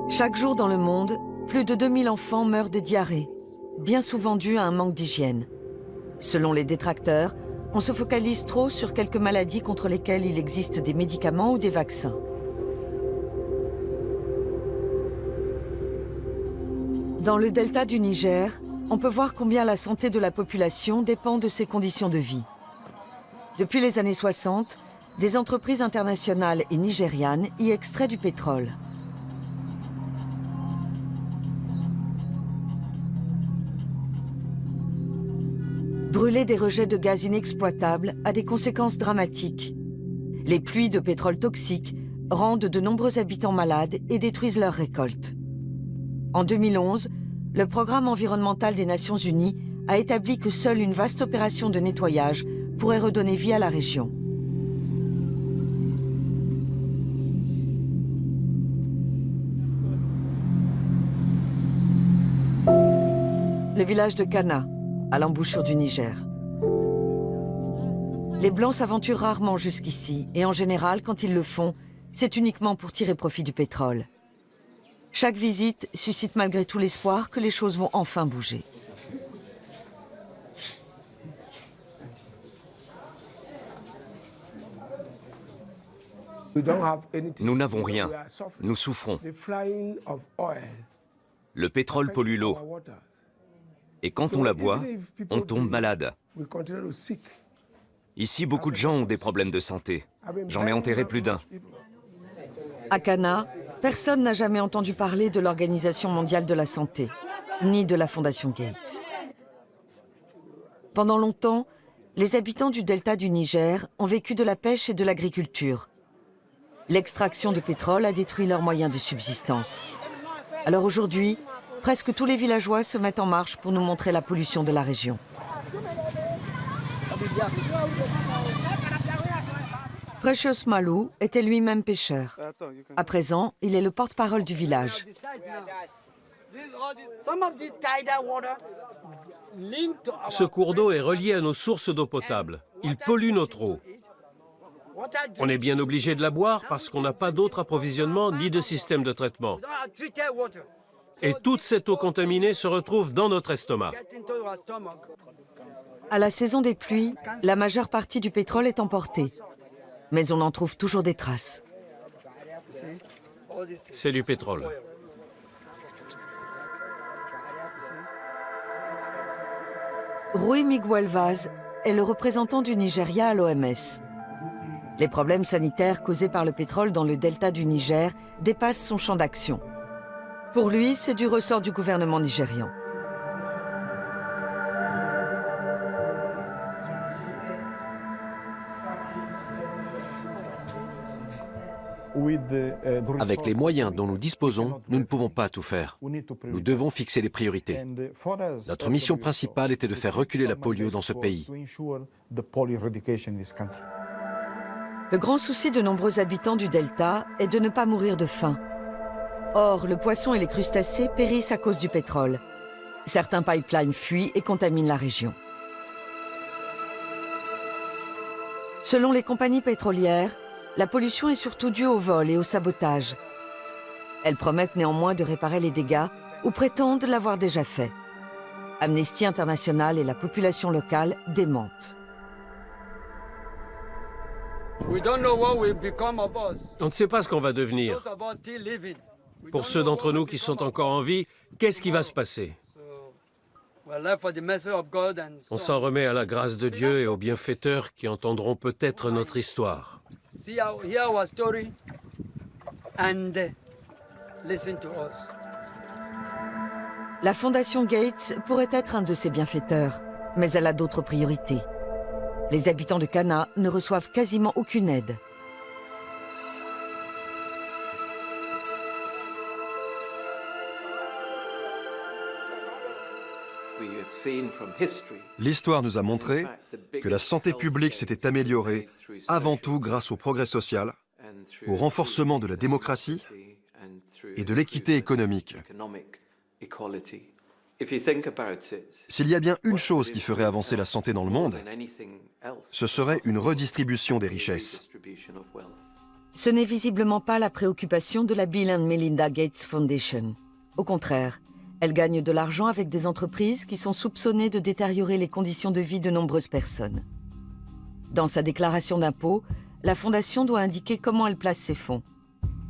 Chaque jour dans le monde, plus de 2000 enfants meurent de diarrhée, bien souvent dû à un manque d'hygiène. Selon les détracteurs, on se focalise trop sur quelques maladies contre lesquelles il existe des médicaments ou des vaccins. Dans le delta du Niger, on peut voir combien la santé de la population dépend de ses conditions de vie. Depuis les années 60, des entreprises internationales et nigérianes y extraient du pétrole. Brûler des rejets de gaz inexploitables a des conséquences dramatiques. Les pluies de pétrole toxique rendent de nombreux habitants malades et détruisent leurs récoltes. En 2011, le Programme environnemental des Nations Unies a établi que seule une vaste opération de nettoyage pourrait redonner vie à la région. Le village de Kana, à l'embouchure du Niger. Les Blancs s'aventurent rarement jusqu'ici, et en général, quand ils le font, c'est uniquement pour tirer profit du pétrole. Chaque visite suscite malgré tout l'espoir que les choses vont enfin bouger. Nous n'avons rien. Nous souffrons. Le pétrole pollue l'eau. Et quand on la boit, on tombe malade. Ici, beaucoup de gens ont des problèmes de santé. J'en ai enterré plus d'un. À Kana, personne n'a jamais entendu parler de l'Organisation mondiale de la santé, ni de la Fondation Gates. Pendant longtemps, les habitants du delta du Niger ont vécu de la pêche et de l'agriculture. L'extraction de pétrole a détruit leurs moyens de subsistance. Alors aujourd'hui, presque tous les villageois se mettent en marche pour nous montrer la pollution de la région. Precious Malou était lui-même pêcheur. À présent, il est le porte-parole du village. Ce cours d'eau est relié à nos sources d'eau potable. Il pollue notre eau. On est bien obligé de la boire parce qu'on n'a pas d'autre approvisionnement ni de système de traitement. Et toute cette eau contaminée se retrouve dans notre estomac. À la saison des pluies, la majeure partie du pétrole est emportée. Mais on en trouve toujours des traces. C'est du pétrole. Rui Miguel Vaz est le représentant du Nigeria à l'OMS. Les problèmes sanitaires causés par le pétrole dans le delta du Niger dépassent son champ d'action. Pour lui, c'est du ressort du gouvernement nigérian. Avec les moyens dont nous disposons, nous ne pouvons pas tout faire. Nous devons fixer les priorités. Notre mission principale était de faire reculer la polio dans ce pays. Le grand souci de nombreux habitants du delta est de ne pas mourir de faim. Or, le poisson et les crustacés périssent à cause du pétrole. Certains pipelines fuient et contaminent la région. Selon les compagnies pétrolières, la pollution est surtout due au vol et au sabotage. Elles promettent néanmoins de réparer les dégâts ou prétendent l'avoir déjà fait. Amnesty International et la population locale démentent. On ne sait pas ce qu'on va devenir. Pour ceux d'entre nous qui sont encore en vie, qu'est-ce qui va se passer? On s'en remet à la grâce de Dieu et aux bienfaiteurs qui entendront peut-être notre histoire. La Fondation Gates pourrait être un de ses bienfaiteurs, mais elle a d'autres priorités. Les habitants de Cana ne reçoivent quasiment aucune aide. L'histoire nous a montré que la santé publique s'était améliorée avant tout grâce au progrès social, au renforcement de la démocratie et de l'équité économique. S'il y a bien une chose qui ferait avancer la santé dans le monde, ce serait une redistribution des richesses. Ce n'est visiblement pas la préoccupation de la Bill and Melinda Gates Foundation. Au contraire, elle gagne de l'argent avec des entreprises qui sont soupçonnées de détériorer les conditions de vie de nombreuses personnes. Dans sa déclaration d'impôt, la Fondation doit indiquer comment elle place ses fonds.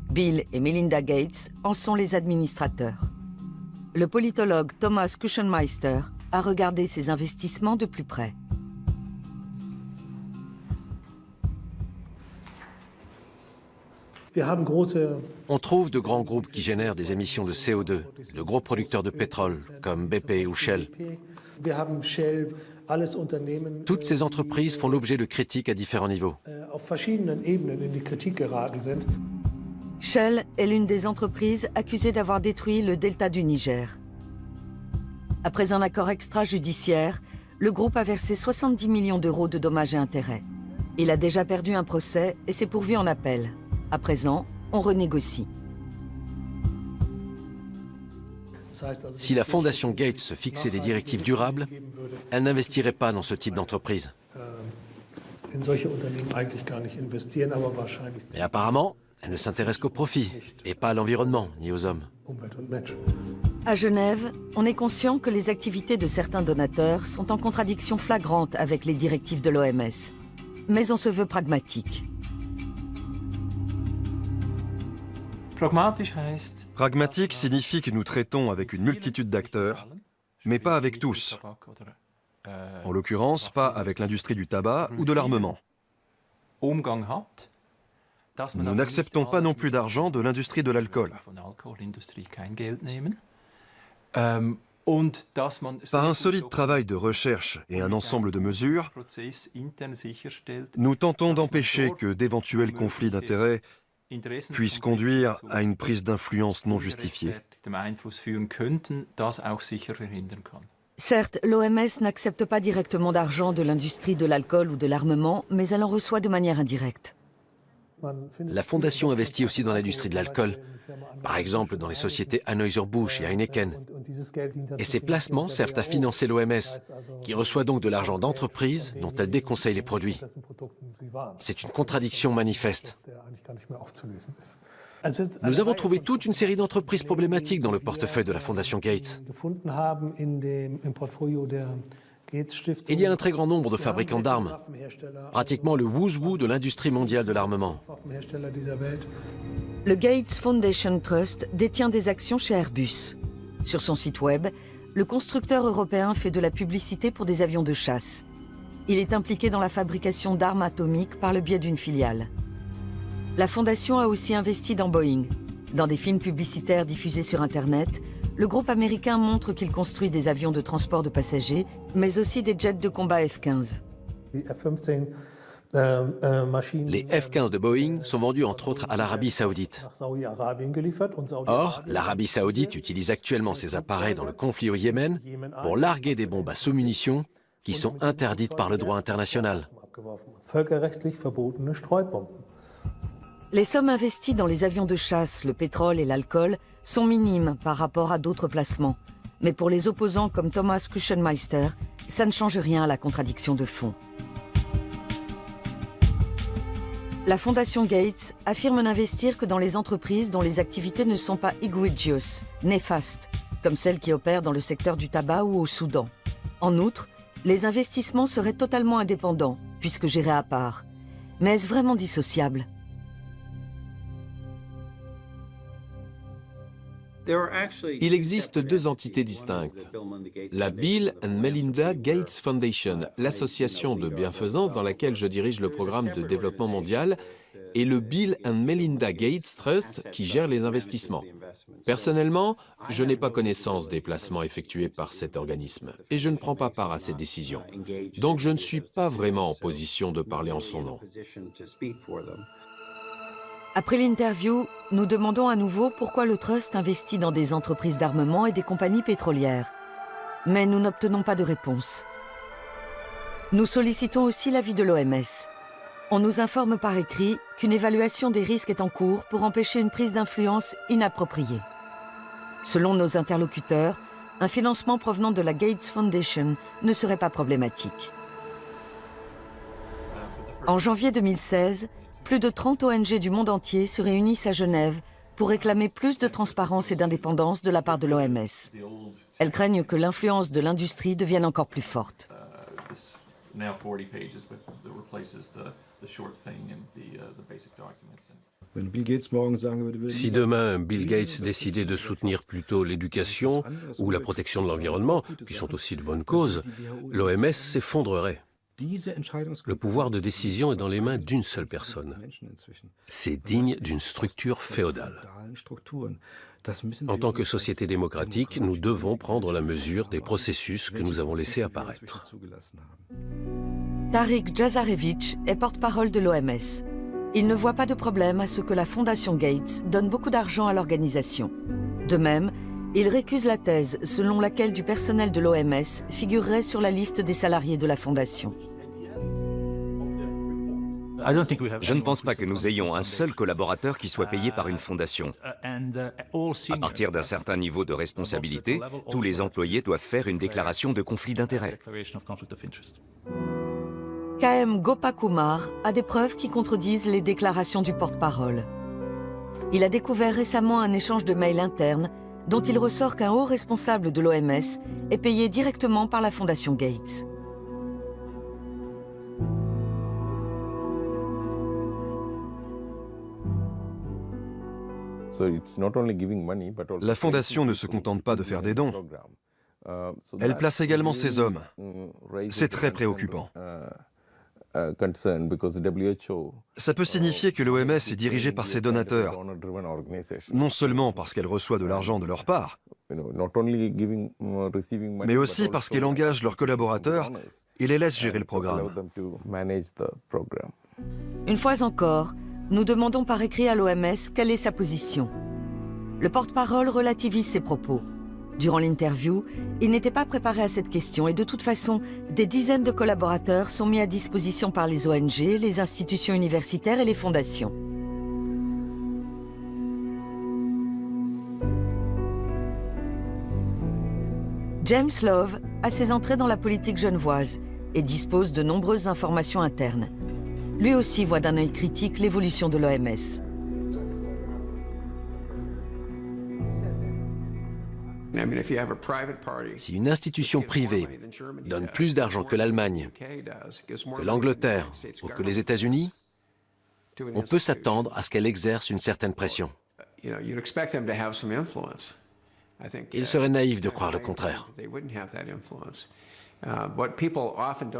Bill et Melinda Gates en sont les administrateurs. Le politologue Thomas Kuchenmeister a regardé ces investissements de plus près. On trouve de grands groupes qui génèrent des émissions de CO2, de gros producteurs de pétrole, comme BP ou Shell. Toutes ces entreprises font l'objet de critiques à différents niveaux. Shell est l'une des entreprises accusées d'avoir détruit le delta du Niger. Après un accord extrajudiciaire, le groupe a versé 70 millions d'euros de dommages et intérêts. Il a déjà perdu un procès et s'est pourvu en appel. À présent, on renégocie. Si la Fondation Gates se fixait des directives durables, elle n'investirait pas dans ce type d'entreprise. Mais apparemment, elle ne s'intéresse qu'au profit, et pas à l'environnement, ni aux hommes. À Genève, on est conscient que les activités de certains donateurs sont en contradiction flagrante avec les directives de l'OMS. Mais on se veut pragmatique. Pragmatique signifie que nous traitons avec une multitude d'acteurs, mais pas avec tous. En l'occurrence, pas avec l'industrie du tabac ou de l'armement. Nous n'acceptons pas non plus d'argent de l'industrie de l'alcool. Par un solide travail de recherche et un ensemble de mesures, nous tentons d'empêcher que d'éventuels conflits d'intérêts puissent conduire à une prise d'influence non justifiée. Certes, l'OMS n'accepte pas directement d'argent de l'industrie de l'alcool ou de l'armement, mais elle en reçoit de manière indirecte. La Fondation investit aussi dans l'industrie de l'alcool, par exemple dans les sociétés Anheuser-Busch et Heineken. Et ces placements servent à financer l'OMS, qui reçoit donc de l'argent d'entreprises dont elle déconseille les produits. C'est une contradiction manifeste. Nous avons trouvé toute une série d'entreprises problématiques dans le portefeuille de la Fondation Gates. Il y a un très grand nombre de fabricants d'armes, pratiquement le who's who de l'industrie mondiale de l'armement. Le Gates Foundation Trust détient des actions chez Airbus. Sur son site web, le constructeur européen fait de la publicité pour des avions de chasse. Il est impliqué dans la fabrication d'armes atomiques par le biais d'une filiale. La Fondation a aussi investi dans Boeing. Dans des films publicitaires diffusés sur Internet, le groupe américain montre qu'il construit des avions de transport de passagers, mais aussi des jets de combat F-15. Les F-15 de Boeing sont vendus entre autres à l'Arabie Saoudite. Or, l'Arabie Saoudite utilise actuellement ces appareils dans le conflit au Yémen pour larguer des bombes à sous-munitions qui sont interdites par le droit international. Les sommes investies dans les avions de chasse, le pétrole et l'alcool sont minimes par rapport à d'autres placements. Mais pour les opposants comme Thomas Kuchenmeister, ça ne change rien à la contradiction de fond. La Fondation Gates affirme n'investir que dans les entreprises dont les activités ne sont pas egregious, néfastes, comme celles qui opèrent dans le secteur du tabac ou au Soudan. En outre, les investissements seraient totalement indépendants, puisque gérés à part. Mais est-ce vraiment dissociable ? Il existe deux entités distinctes. La Bill and Melinda Gates Foundation, l'association de bienfaisance dans laquelle je dirige le programme de développement mondial, et le Bill and Melinda Gates Trust qui gère les investissements. Personnellement, je n'ai pas connaissance des placements effectués par cet organisme et je ne prends pas part à ces décisions. Donc je ne suis pas vraiment en position de parler en son nom. Après l'interview, nous demandons à nouveau pourquoi le Trust investit dans des entreprises d'armement et des compagnies pétrolières. Mais nous n'obtenons pas de réponse. Nous sollicitons aussi l'avis de l'OMS. On nous informe par écrit qu'une évaluation des risques est en cours pour empêcher une prise d'influence inappropriée. Selon nos interlocuteurs, un financement provenant de la Gates Foundation ne serait pas problématique. En janvier 2016, plus de 30 ONG du monde entier se réunissent à Genève pour réclamer plus de transparence et d'indépendance de la part de l'OMS. Elles craignent que l'influence de l'industrie devienne encore plus forte. Si demain Bill Gates décidait de soutenir plutôt l'éducation ou la protection de l'environnement, qui sont aussi de bonnes causes, l'OMS s'effondrerait. Le pouvoir de décision est dans les mains d'une seule personne. C'est digne d'une structure féodale. En tant que société démocratique, nous devons prendre la mesure des processus que nous avons laissés apparaître. Tariq Djazarevich est porte-parole de l'OMS. Il ne voit pas de problème à ce que la Fondation Gates donne beaucoup d'argent à l'organisation. De même, il récuse la thèse selon laquelle du personnel de l'OMS figurerait sur la liste des salariés de la Fondation. Je ne pense pas que nous ayons un seul collaborateur qui soit payé par une fondation. À partir d'un certain niveau de responsabilité, tous les employés doivent faire une déclaration de conflit d'intérêts. KM Gopakumar a des preuves qui contredisent les déclarations du porte-parole. Il a découvert récemment un échange de mails internes dont il ressort qu'un haut responsable de l'OMS est payé directement par la Fondation Gates. La Fondation ne se contente pas de faire des dons. Elle place également ses hommes. C'est très préoccupant. Ça peut signifier que l'OMS est dirigée par ses donateurs, non seulement parce qu'elle reçoit de l'argent de leur part, mais aussi parce qu'elle engage leurs collaborateurs et les laisse gérer le programme. Une fois encore, nous demandons par écrit à l'OMS quelle est sa position. Le porte-parole relativise ses propos. Durant l'interview, il n'était pas préparé à cette question et de toute façon, des dizaines de collaborateurs sont mis à disposition par les ONG, les institutions universitaires et les fondations. James Love a ses entrées dans la politique genevoise et dispose de nombreuses informations internes. Lui aussi voit d'un œil critique l'évolution de l'OMS. Si une institution privée donne plus d'argent que l'Allemagne, que l'Angleterre ou que les États-Unis, on peut s'attendre à ce qu'elle exerce une certaine pression. Il serait naïf de croire le contraire.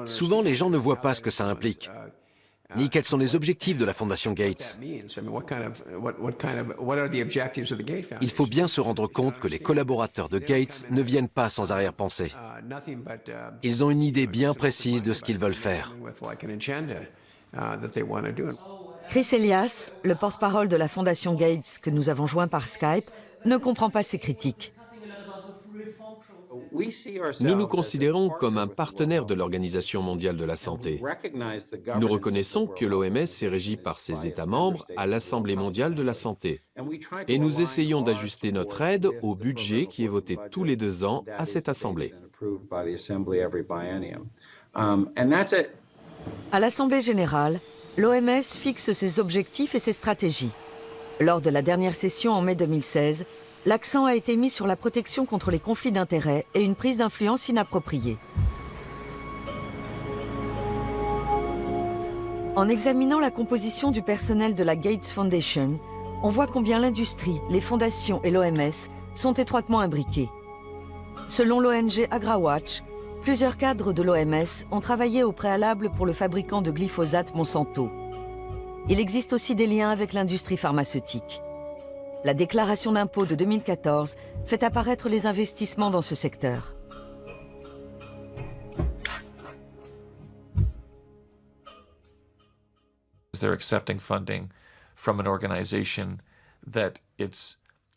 Souvent, les gens ne voient pas ce que ça implique, ni quels sont les objectifs de la Fondation Gates. Il faut bien se rendre compte que les collaborateurs de Gates ne viennent pas sans arrière-pensée. Ils ont une idée bien précise de ce qu'ils veulent faire. Chris Elias, le porte-parole de la Fondation Gates que nous avons joint par Skype, ne comprend pas ces critiques. Nous nous considérons comme un partenaire de l'Organisation mondiale de la santé. Nous reconnaissons que l'OMS est régie par ses États membres à l'Assemblée mondiale de la santé. Et nous essayons d'ajuster notre aide au budget qui est voté tous les 2 ans à cette Assemblée. À l'Assemblée générale, l'OMS fixe ses objectifs et ses stratégies. Lors de la dernière session en mai 2016, l'accent a été mis sur la protection contre les conflits d'intérêts et une prise d'influence inappropriée. En examinant la composition du personnel de la Gates Foundation, on voit combien l'industrie, les fondations et l'OMS sont étroitement imbriqués. Selon l'ONG AgraWatch, plusieurs cadres de l'OMS ont travaillé au préalable pour le fabricant de glyphosate Monsanto. Il existe aussi des liens avec l'industrie pharmaceutique. La déclaration d'impôt de 2014 fait apparaître les investissements dans ce secteur.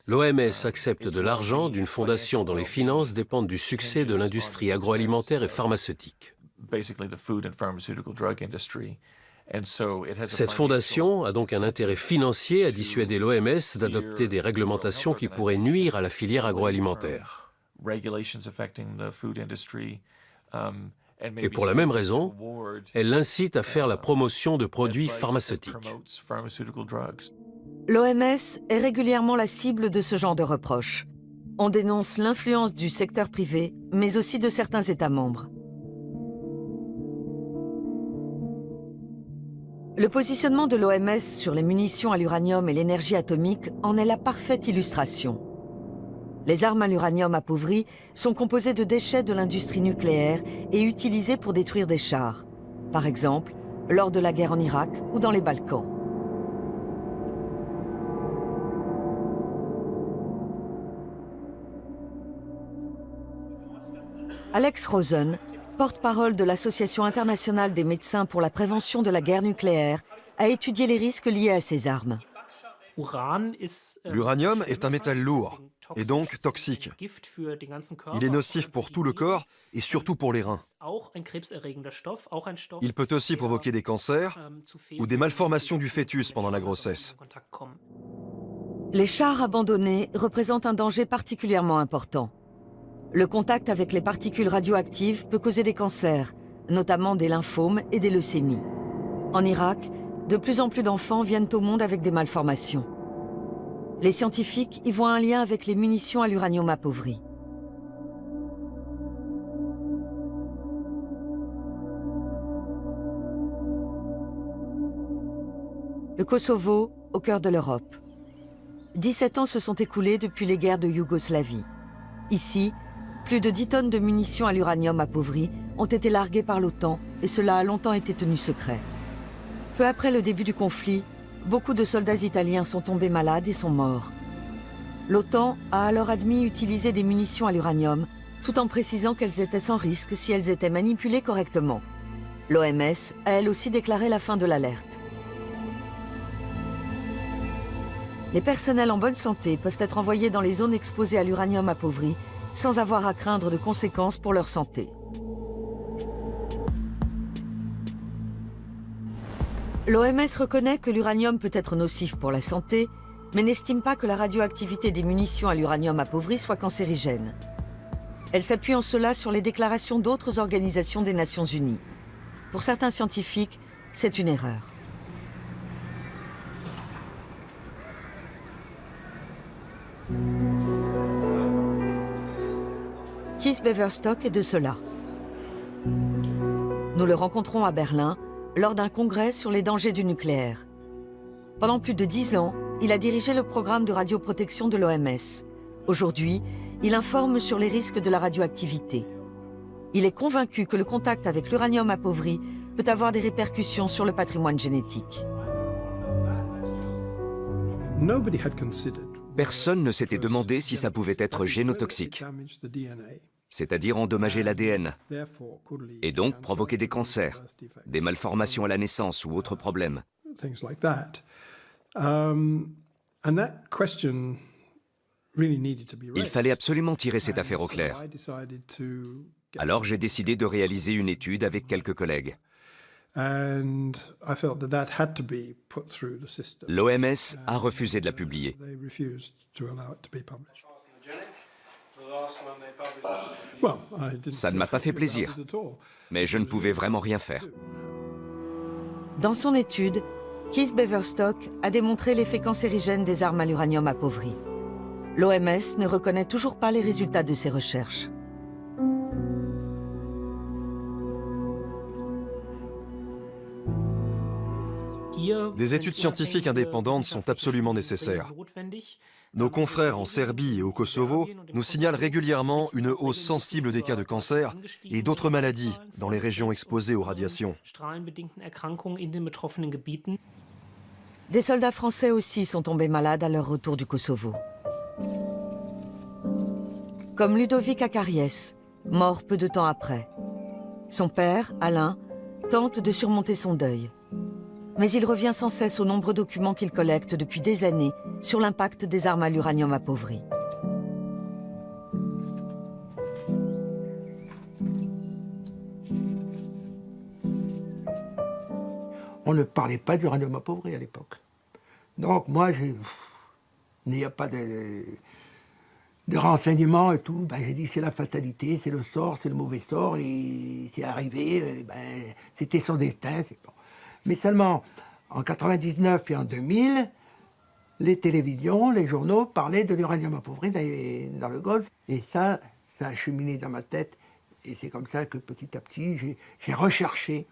L'OMS accepte de l'argent d'une fondation dont les finances dépendent du succès de l'industrie agroalimentaire et pharmaceutique. Cette fondation a donc un intérêt financier à dissuader l'OMS d'adopter des réglementations qui pourraient nuire à la filière agroalimentaire. Et pour la même raison, elle l'incite à faire la promotion de produits pharmaceutiques. L'OMS est régulièrement la cible de ce genre de reproches. On dénonce l'influence du secteur privé, mais aussi de certains États membres. Le positionnement de l'OMS sur les munitions à l'uranium et l'énergie atomique en est la parfaite illustration. Les armes à l'uranium appauvri sont composées de déchets de l'industrie nucléaire et utilisées pour détruire des chars, par exemple lors de la guerre en Irak ou dans les Balkans. Alex Rosen, porte-parole de l'Association internationale des médecins pour la prévention de la guerre nucléaire, a étudié les risques liés à ces armes. L'uranium est un métal lourd et donc toxique. Il est nocif pour tout le corps et surtout pour les reins. Il peut aussi provoquer des cancers ou des malformations du fœtus pendant la grossesse. Les chars abandonnés représentent un danger particulièrement important. Le contact avec les particules radioactives peut causer des cancers, notamment des lymphomes et des leucémies. En Irak, de plus en plus d'enfants viennent au monde avec des malformations. Les scientifiques y voient un lien avec les munitions à l'uranium appauvri. Le Kosovo, au cœur de l'Europe. 17 ans se sont écoulés depuis les guerres de Yougoslavie. Ici, plus de 10 tonnes de munitions à l'uranium appauvri ont été larguées par l'OTAN et cela a longtemps été tenu secret. Peu après le début du conflit, beaucoup de soldats italiens sont tombés malades et sont morts. L'OTAN a alors admis utiliser des munitions à l'uranium, tout en précisant qu'elles étaient sans risque si elles étaient manipulées correctement. L'OMS a elle aussi déclaré la fin de l'alerte. Les personnels en bonne santé peuvent être envoyés dans les zones exposées à l'uranium appauvri sans avoir à craindre de conséquences pour leur santé. L'OMS reconnaît que l'uranium peut être nocif pour la santé, mais n'estime pas que la radioactivité des munitions à l'uranium appauvri soit cancérigène. Elle s'appuie en cela sur les déclarations d'autres organisations des Nations Unies. Pour certains scientifiques, c'est une erreur. Kees Beverstock est de cela. Nous le rencontrons à Berlin lors d'un congrès sur les dangers du nucléaire. Pendant plus de 10 ans, il a dirigé le programme de radioprotection de l'OMS. Aujourd'hui, il informe sur les risques de la radioactivité. Il est convaincu que le contact avec l'uranium appauvri peut avoir des répercussions sur le patrimoine génétique. Personne ne s'était demandé si ça pouvait être génotoxique, c'est-à-dire endommager l'ADN, et donc provoquer des cancers, des malformations à la naissance ou autres problèmes. Il fallait absolument tirer cette affaire au clair. Alors j'ai décidé de réaliser une étude avec quelques collègues. L'OMS a refusé de la publier. Ça ne m'a pas fait plaisir, mais je ne pouvais vraiment rien faire. Dans son étude, Kees Beverstock a démontré l'effet cancérigène des armes à l'uranium appauvri. L'OMS ne reconnaît toujours pas les résultats de ses recherches. Des études scientifiques indépendantes sont absolument nécessaires. Nos confrères en Serbie et au Kosovo nous signalent régulièrement une hausse sensible des cas de cancer et d'autres maladies dans les régions exposées aux radiations. Des soldats français aussi sont tombés malades à leur retour du Kosovo. Comme Ludovic Akariès, mort peu de temps après. Son père, Alain, tente de surmonter son deuil. Mais il revient sans cesse aux nombreux documents qu'il collecte depuis des années sur l'impact des armes à l'uranium appauvri. On ne parlait pas d'uranium appauvri à l'époque. Donc moi, il n'y a pas de renseignements et tout. Ben, j'ai dit c'est la fatalité, c'est le sort, c'est le mauvais sort, et c'est arrivé, c'était son destin. Bon. Mais seulement en 99 et en 2000, les télévisions, les journaux parlaient de l'uranium appauvri dans le Golfe. Et ça a cheminé dans ma tête. Et c'est comme ça que petit à petit, j'ai recherché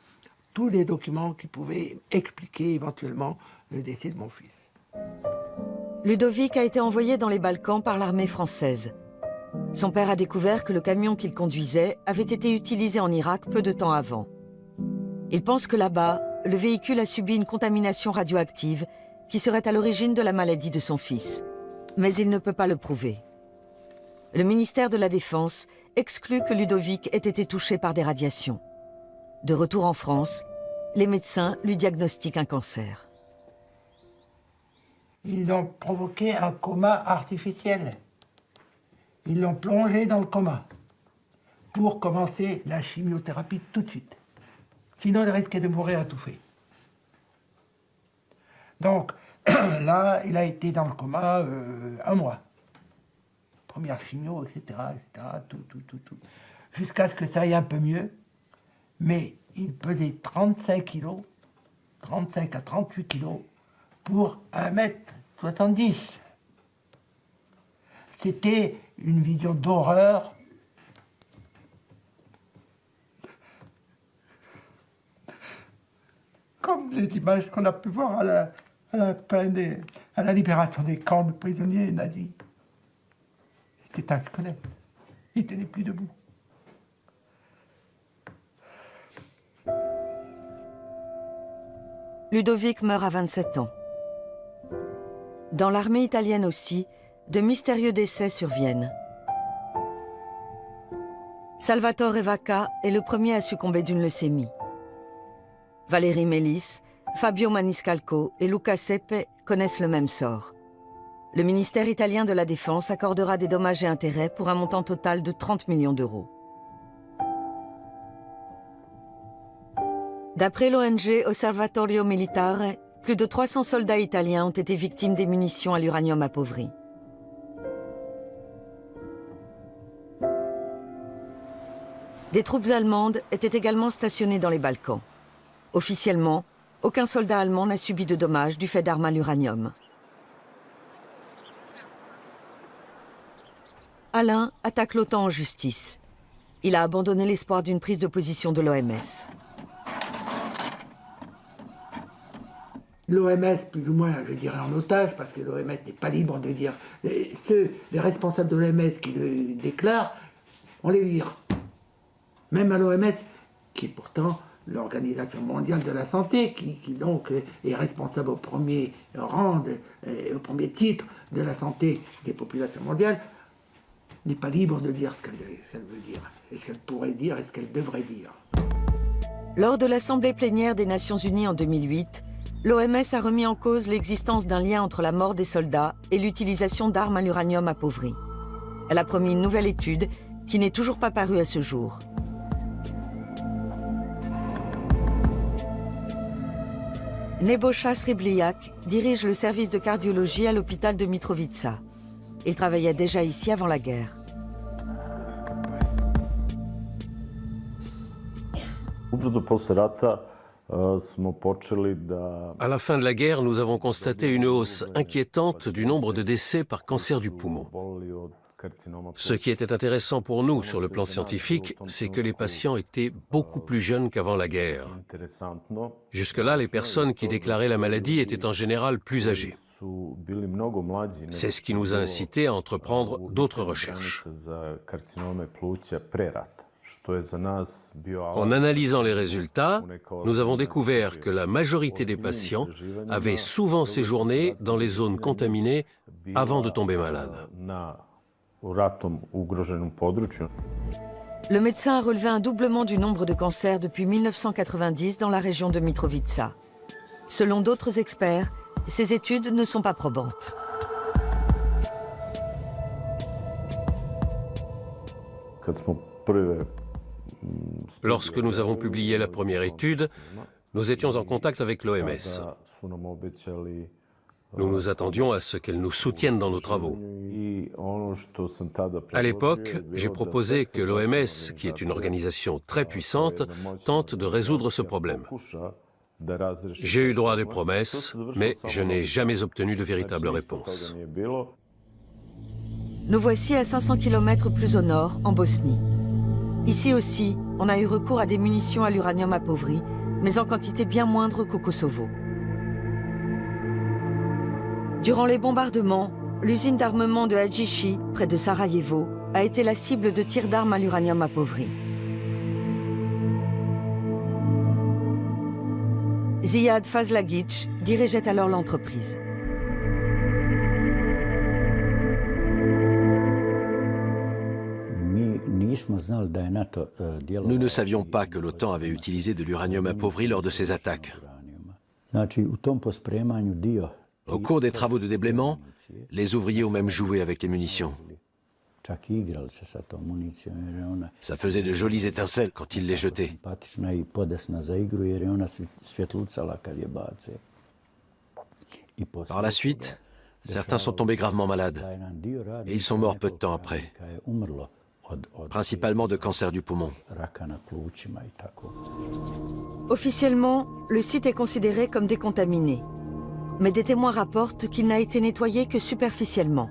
tous les documents qui pouvaient expliquer éventuellement le décès de mon fils. Ludovic a été envoyé dans les Balkans par l'armée française. Son père a découvert que le camion qu'il conduisait avait été utilisé en Irak peu de temps avant. Il pense que là-bas, le véhicule a subi une contamination radioactive qui serait à l'origine de la maladie de son fils. Mais il ne peut pas le prouver. Le ministère de la Défense exclut que Ludovic ait été touché par des radiations. De retour en France, les médecins lui diagnostiquent un cancer. Ils ont provoqué un coma artificiel. Ils l'ont plongé dans le coma pour commencer la chimiothérapie tout de suite. Sinon, il risquait de mourir étouffé. Donc, là, il a été dans le coma 1 mois. Première chimio, etc., tout. Jusqu'à ce que ça aille un peu mieux. Mais il pesait 35 kilos, 35 à 38 kilos, pour 1m70. C'était une vision d'horreur. Comme les images qu'on a pu voir à la libération des camps de prisonniers nazis. C'était un squelette. Il ne tenait plus debout. Ludovic meurt à 27 ans. Dans l'armée italienne aussi, de mystérieux décès surviennent. Salvatore Vacca est le premier à succomber d'une leucémie. Valérie Mélis, Fabio Maniscalco et Luca Seppe connaissent le même sort. Le ministère italien de la Défense accordera des dommages et intérêts pour un montant total de 30 millions d'euros. D'après l'ONG Osservatorio Militare, plus de 300 soldats italiens ont été victimes des munitions à l'uranium appauvri. Des troupes allemandes étaient également stationnées dans les Balkans. Officiellement, aucun soldat allemand n'a subi de dommages du fait d'armes à l'uranium. Alain attaque l'OTAN en justice. Il a abandonné l'espoir d'une prise de position de l'OMS. L'OMS, plus ou moins, je dirais en otage, parce que l'OMS n'est pas libre de dire... Les responsables de l'OMS qui le déclarent, on les vire. Même à l'OMS, qui est pourtant l'Organisation mondiale de la santé, qui donc est responsable au premier rang, au premier titre de la santé des populations mondiales, n'est pas libre de dire ce qu'elle veut dire, et ce qu'elle pourrait dire et ce qu'elle devrait dire. Lors de l'Assemblée plénière des Nations Unies en 2008, l'OMS a remis en cause l'existence d'un lien entre la mort des soldats et l'utilisation d'armes à l'uranium appauvri. Elle a promis une nouvelle étude qui n'est toujours pas parue à ce jour. Nebojša Srebliak dirige le service de cardiologie à l'hôpital de Mitrovica. Il travaillait déjà ici avant la guerre. À la fin de la guerre, nous avons constaté une hausse inquiétante du nombre de décès par cancer du poumon. Ce qui était intéressant pour nous sur le plan scientifique, c'est que les patients étaient beaucoup plus jeunes qu'avant la guerre. Jusque-là, les personnes qui déclaraient la maladie étaient en général plus âgées. C'est ce qui nous a incités à entreprendre d'autres recherches. En analysant les résultats, nous avons découvert que la majorité des patients avaient souvent séjourné dans les zones contaminées avant de tomber malades. Le médecin a relevé un doublement du nombre de cancers depuis 1990 dans la région de Mitrovica. Selon d'autres experts, ces études ne sont pas probantes. Lorsque nous avons publié la première étude, nous étions en contact avec l'OMS. Nous nous attendions à ce qu'elle nous soutienne dans nos travaux. À l'époque, j'ai proposé que l'OMS, qui est une organisation très puissante, tente de résoudre ce problème. J'ai eu droit à des promesses, mais je n'ai jamais obtenu de véritable réponse. Nous voici à 500 km plus au nord, en Bosnie. Ici aussi, on a eu recours à des munitions à l'uranium appauvri, mais en quantité bien moindre qu'au Kosovo. Durant les bombardements, l'usine d'armement de Hadjishi, près de Sarajevo, a été la cible de tirs d'armes à l'uranium appauvri. Zijad Fazlagic dirigeait alors l'entreprise. Nous ne savions pas que l'OTAN avait utilisé de l'uranium appauvri lors de ses attaques. Au cours des travaux de déblaiement, les ouvriers ont même joué avec les munitions. Ça faisait de jolies étincelles quand ils les jetaient. Par la suite, certains sont tombés gravement malades et ils sont morts peu de temps après, principalement de cancer du poumon. Officiellement, le site est considéré comme décontaminé. Mais des témoins rapportent qu'il n'a été nettoyé que superficiellement.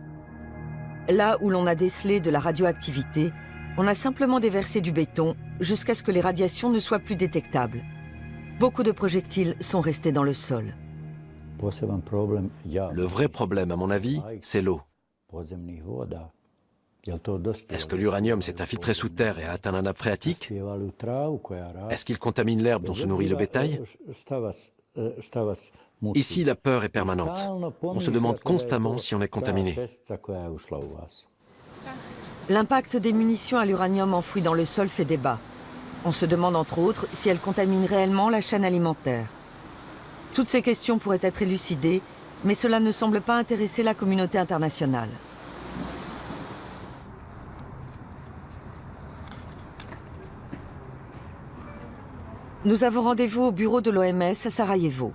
Là où l'on a décelé de la radioactivité, on a simplement déversé du béton jusqu'à ce que les radiations ne soient plus détectables. Beaucoup de projectiles sont restés dans le sol. Le vrai problème, à mon avis, c'est l'eau. Est-ce que l'uranium s'est infiltré sous terre et a atteint la nappe phréatique? Est-ce qu'il contamine l'herbe dont se nourrit le bétail? Ici, la peur est permanente. On se demande constamment si on est contaminé. L'impact des munitions à l'uranium enfouies dans le sol fait débat. On se demande entre autres si elles contaminent réellement la chaîne alimentaire. Toutes ces questions pourraient être élucidées, mais cela ne semble pas intéresser la communauté internationale. Nous avons rendez-vous au bureau de l'OMS à Sarajevo.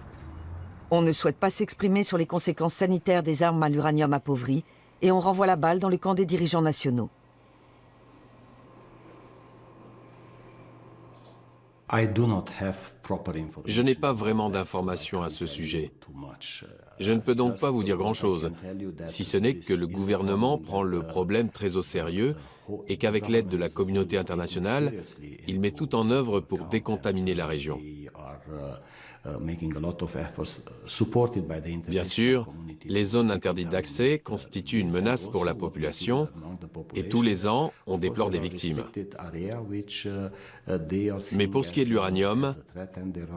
On ne souhaite pas s'exprimer sur les conséquences sanitaires des armes à l'uranium appauvri et on renvoie la balle dans le camp des dirigeants nationaux. Je n'ai pas vraiment d'informations à ce sujet. Je ne peux donc pas vous dire grand-chose, si ce n'est que le gouvernement prend le problème très au sérieux et qu'avec l'aide de la communauté internationale, il met tout en œuvre pour décontaminer la région. Bien sûr, les zones interdites d'accès constituent une menace pour la population et tous les ans, on déplore des victimes. Mais pour ce qui est de l'uranium,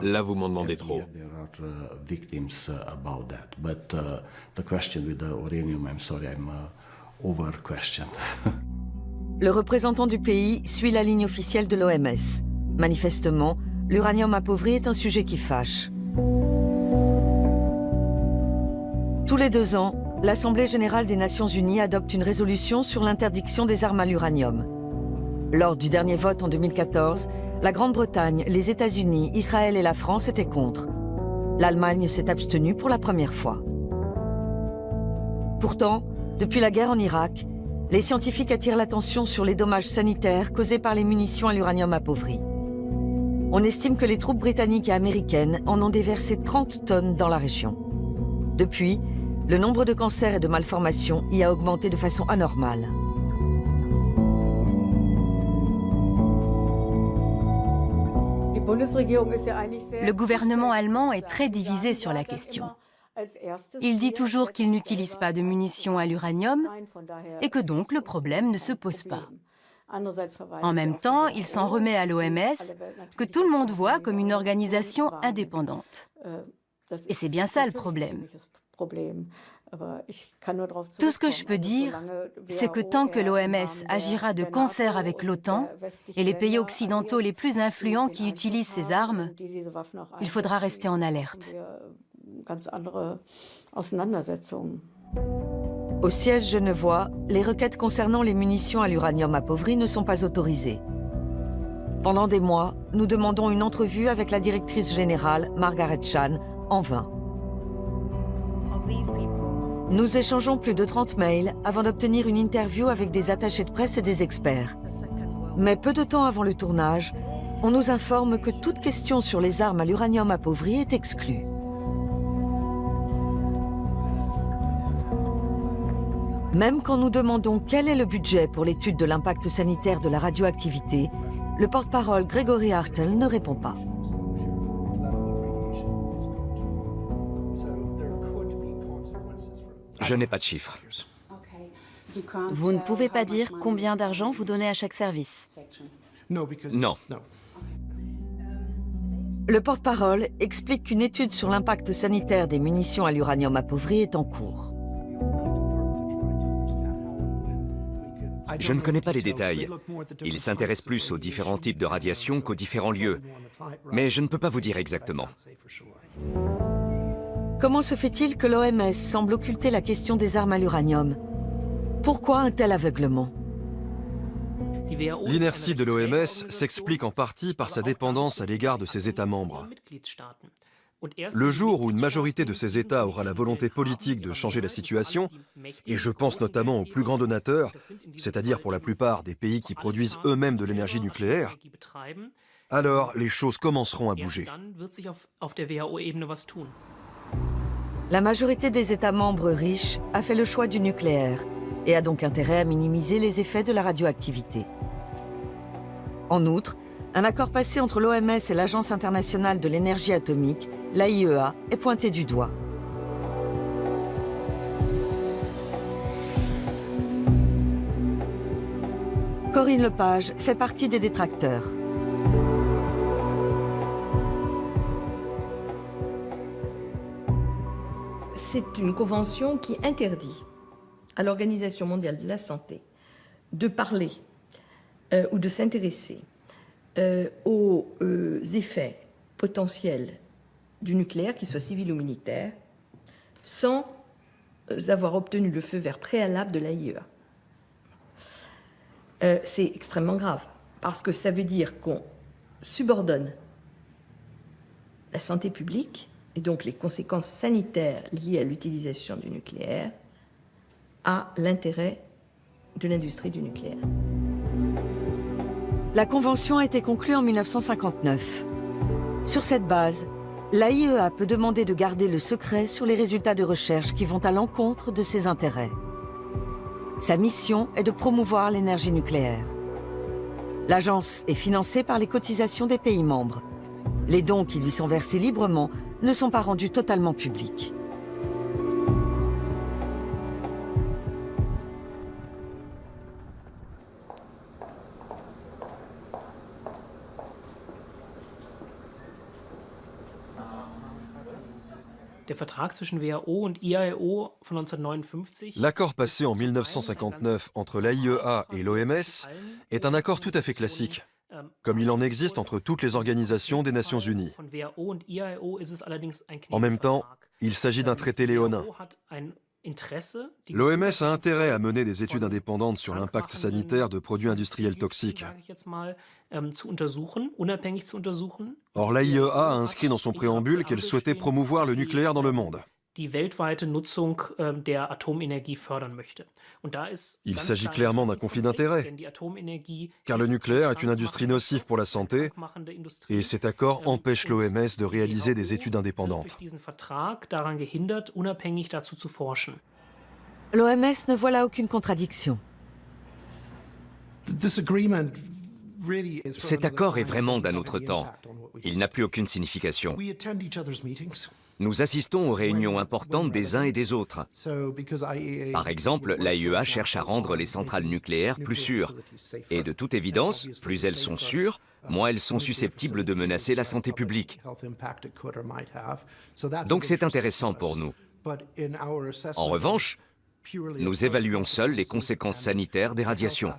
là vous m'en demandez trop. Le représentant du pays suit la ligne officielle de l'OMS. Manifestement, l'uranium appauvri est un sujet qui fâche. Tous les 2 ans, l'Assemblée générale des Nations unies adopte une résolution sur l'interdiction des armes à l'uranium. Lors du dernier vote en 2014, la Grande-Bretagne, les États-Unis, Israël et la France étaient contre. L'Allemagne s'est abstenue pour la première fois. Pourtant, depuis la guerre en Irak, les scientifiques attirent l'attention sur les dommages sanitaires causés par les munitions à l'uranium appauvri. On estime que les troupes britanniques et américaines en ont déversé 30 tonnes dans la région. Depuis, le nombre de cancers et de malformations y a augmenté de façon anormale. Le gouvernement allemand est très divisé sur la question. Il dit toujours qu'il n'utilise pas de munitions à l'uranium et que donc le problème ne se pose pas. En même temps, il s'en remet à l'OMS, que tout le monde voit comme une organisation indépendante. Et c'est bien ça le problème. Tout ce que je peux dire, c'est que tant que l'OMS agira de concert avec l'OTAN et les pays occidentaux les plus influents qui utilisent ces armes, il faudra rester en alerte. Au siège genevois, les requêtes concernant les munitions à l'uranium appauvri ne sont pas autorisées. Pendant des mois, nous demandons une entrevue avec la directrice générale, Margaret Chan, en vain. Nous échangeons plus de 30 mails avant d'obtenir une interview avec des attachés de presse et des experts. Mais peu de temps avant le tournage, on nous informe que toute question sur les armes à l'uranium appauvri est exclue. Même quand nous demandons quel est le budget pour l'étude de l'impact sanitaire de la radioactivité, le porte-parole Gregory Hartel ne répond pas. Je n'ai pas de chiffres. Vous ne pouvez pas dire combien d'argent vous donnez à chaque service? Non. Le porte-parole explique qu'une étude sur l'impact sanitaire des munitions à l'uranium appauvri est en cours. Je ne connais pas les détails. Il s'intéresse plus aux différents types de radiation qu'aux différents lieux. Mais je ne peux pas vous dire exactement. Comment se fait-il que l'OMS semble occulter la question des armes à l'uranium? Pourquoi un tel aveuglement? L'inertie de l'OMS s'explique en partie par sa dépendance à l'égard de ses États membres. Le jour où une majorité de ces États aura la volonté politique de changer la situation, et je pense notamment aux plus grands donateurs, c'est-à-dire pour la plupart des pays qui produisent eux-mêmes de l'énergie nucléaire, alors les choses commenceront à bouger. La majorité des États membres riches a fait le choix du nucléaire et a donc intérêt à minimiser les effets de la radioactivité. En outre, un accord passé entre l'OMS et l'Agence internationale de l'énergie atomique, l'AIEA, est pointé du doigt. Corinne Lepage fait partie des détracteurs. C'est une convention qui interdit à l'Organisation mondiale de la santé de parler ou de s'intéresser aux effets potentiels du nucléaire, qu'il soit civil ou militaire, sans avoir obtenu le feu vert préalable de l'AIEA. C'est extrêmement grave, parce que ça veut dire qu'on subordonne la santé publique, et donc les conséquences sanitaires liées à l'utilisation du nucléaire, à l'intérêt de l'industrie du nucléaire. La convention a été conclue en 1959. Sur cette base, l'AIEA peut demander de garder le secret sur les résultats de recherche qui vont à l'encontre de ses intérêts. Sa mission est de promouvoir l'énergie nucléaire. L'agence est financée par les cotisations des pays membres. Les dons qui lui sont versés librement ne sont pas rendus totalement publics. L'accord passé en 1959 entre l'AIEA et l'OMS est un accord tout à fait classique, comme il en existe entre toutes les organisations des Nations Unies. En même temps, il s'agit d'un traité léonin. L'OMS a intérêt à mener des études indépendantes sur l'impact sanitaire de produits industriels toxiques. Or, l'AIEA a inscrit dans son préambule qu'elle souhaitait promouvoir le nucléaire dans le monde. Il s'agit clairement d'un conflit d'intérêts, car le nucléaire est une industrie nocive pour la santé, et cet accord empêche l'OMS de réaliser des études indépendantes. L'OMS ne voit là aucune contradiction. Cet accord est vraiment d'un autre temps. Il n'a plus aucune signification. Nous assistons aux réunions importantes des uns et des autres. Par exemple, l'AIEA cherche à rendre les centrales nucléaires plus sûres. Et de toute évidence, plus elles sont sûres, moins elles sont susceptibles de menacer la santé publique. Donc c'est intéressant pour nous. En revanche, nous évaluons seuls les conséquences sanitaires des radiations.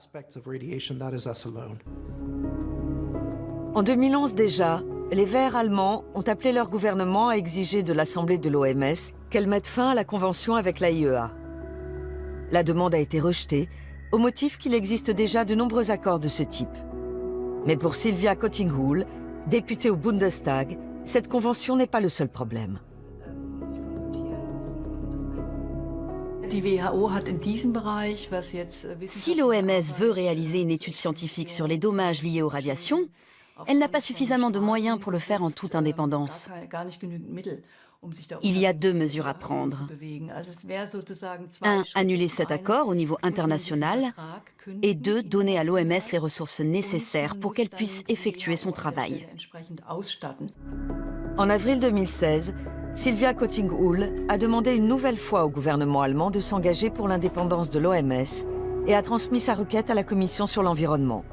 En 2011 déjà, les Verts allemands ont appelé leur gouvernement à exiger de l'Assemblée de l'OMS qu'elle mette fin à la convention avec l'AIEA. La demande a été rejetée, au motif qu'il existe déjà de nombreux accords de ce type. Mais pour Sylvia Kottinghull, députée au Bundestag, cette convention n'est pas le seul problème. Si l'OMS veut réaliser une étude scientifique sur les dommages liés aux radiations, elle n'a pas suffisamment de moyens pour le faire en toute indépendance. Il y a deux mesures à prendre. 1. Annuler cet accord au niveau international. Et 2. Donner à l'OMS les ressources nécessaires pour qu'elle puisse effectuer son travail. En avril 2016, Sylvia Kottinghull a demandé une nouvelle fois au gouvernement allemand de s'engager pour l'indépendance de l'OMS et a transmis sa requête à la Commission sur l'environnement.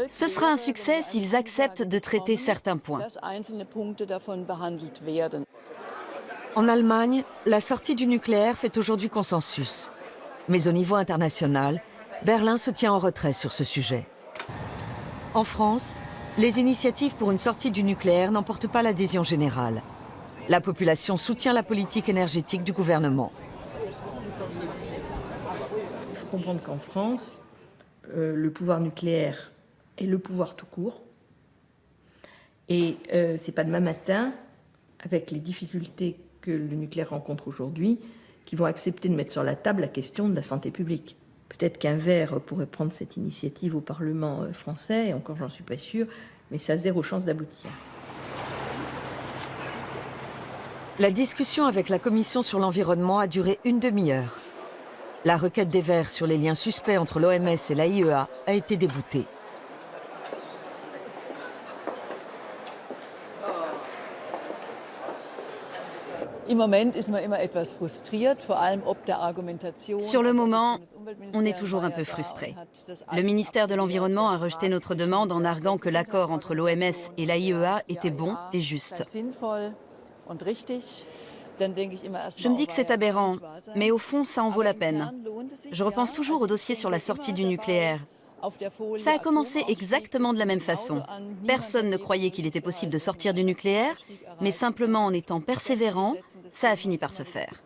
Ce sera un succès s'ils acceptent de traiter certains points. En Allemagne, la sortie du nucléaire fait aujourd'hui consensus. Mais au niveau international, Berlin se tient en retrait sur ce sujet. En France, les initiatives pour une sortie du nucléaire n'emportent pas l'adhésion générale. La population soutient la politique énergétique du gouvernement. Il faut comprendre qu'en France, le pouvoir nucléaire est le pouvoir tout court. Et c'est pas demain matin, avec les difficultés que le nucléaire rencontre aujourd'hui, qu'ils vont accepter de mettre sur la table la question de la santé publique. Peut-être qu'un Vert pourrait prendre cette initiative au Parlement français, et encore j'en suis pas sûre, mais ça a zéro chance d'aboutir. La discussion avec la Commission sur l'environnement a duré une demi-heure. La requête des Verts sur les liens suspects entre l'OMS et l'AIEA a été déboutée. Sur le moment, on est toujours un peu frustré. Le ministère de l'Environnement a rejeté notre demande en arguant que l'accord entre l'OMS et l'AIEA était bon et juste. Je me dis que c'est aberrant, mais au fond, ça en vaut la peine. Je repense toujours au dossier sur la sortie du nucléaire. Ça a commencé exactement de la même façon. Personne ne croyait qu'il était possible de sortir du nucléaire, mais simplement en étant persévérant, ça a fini par se faire.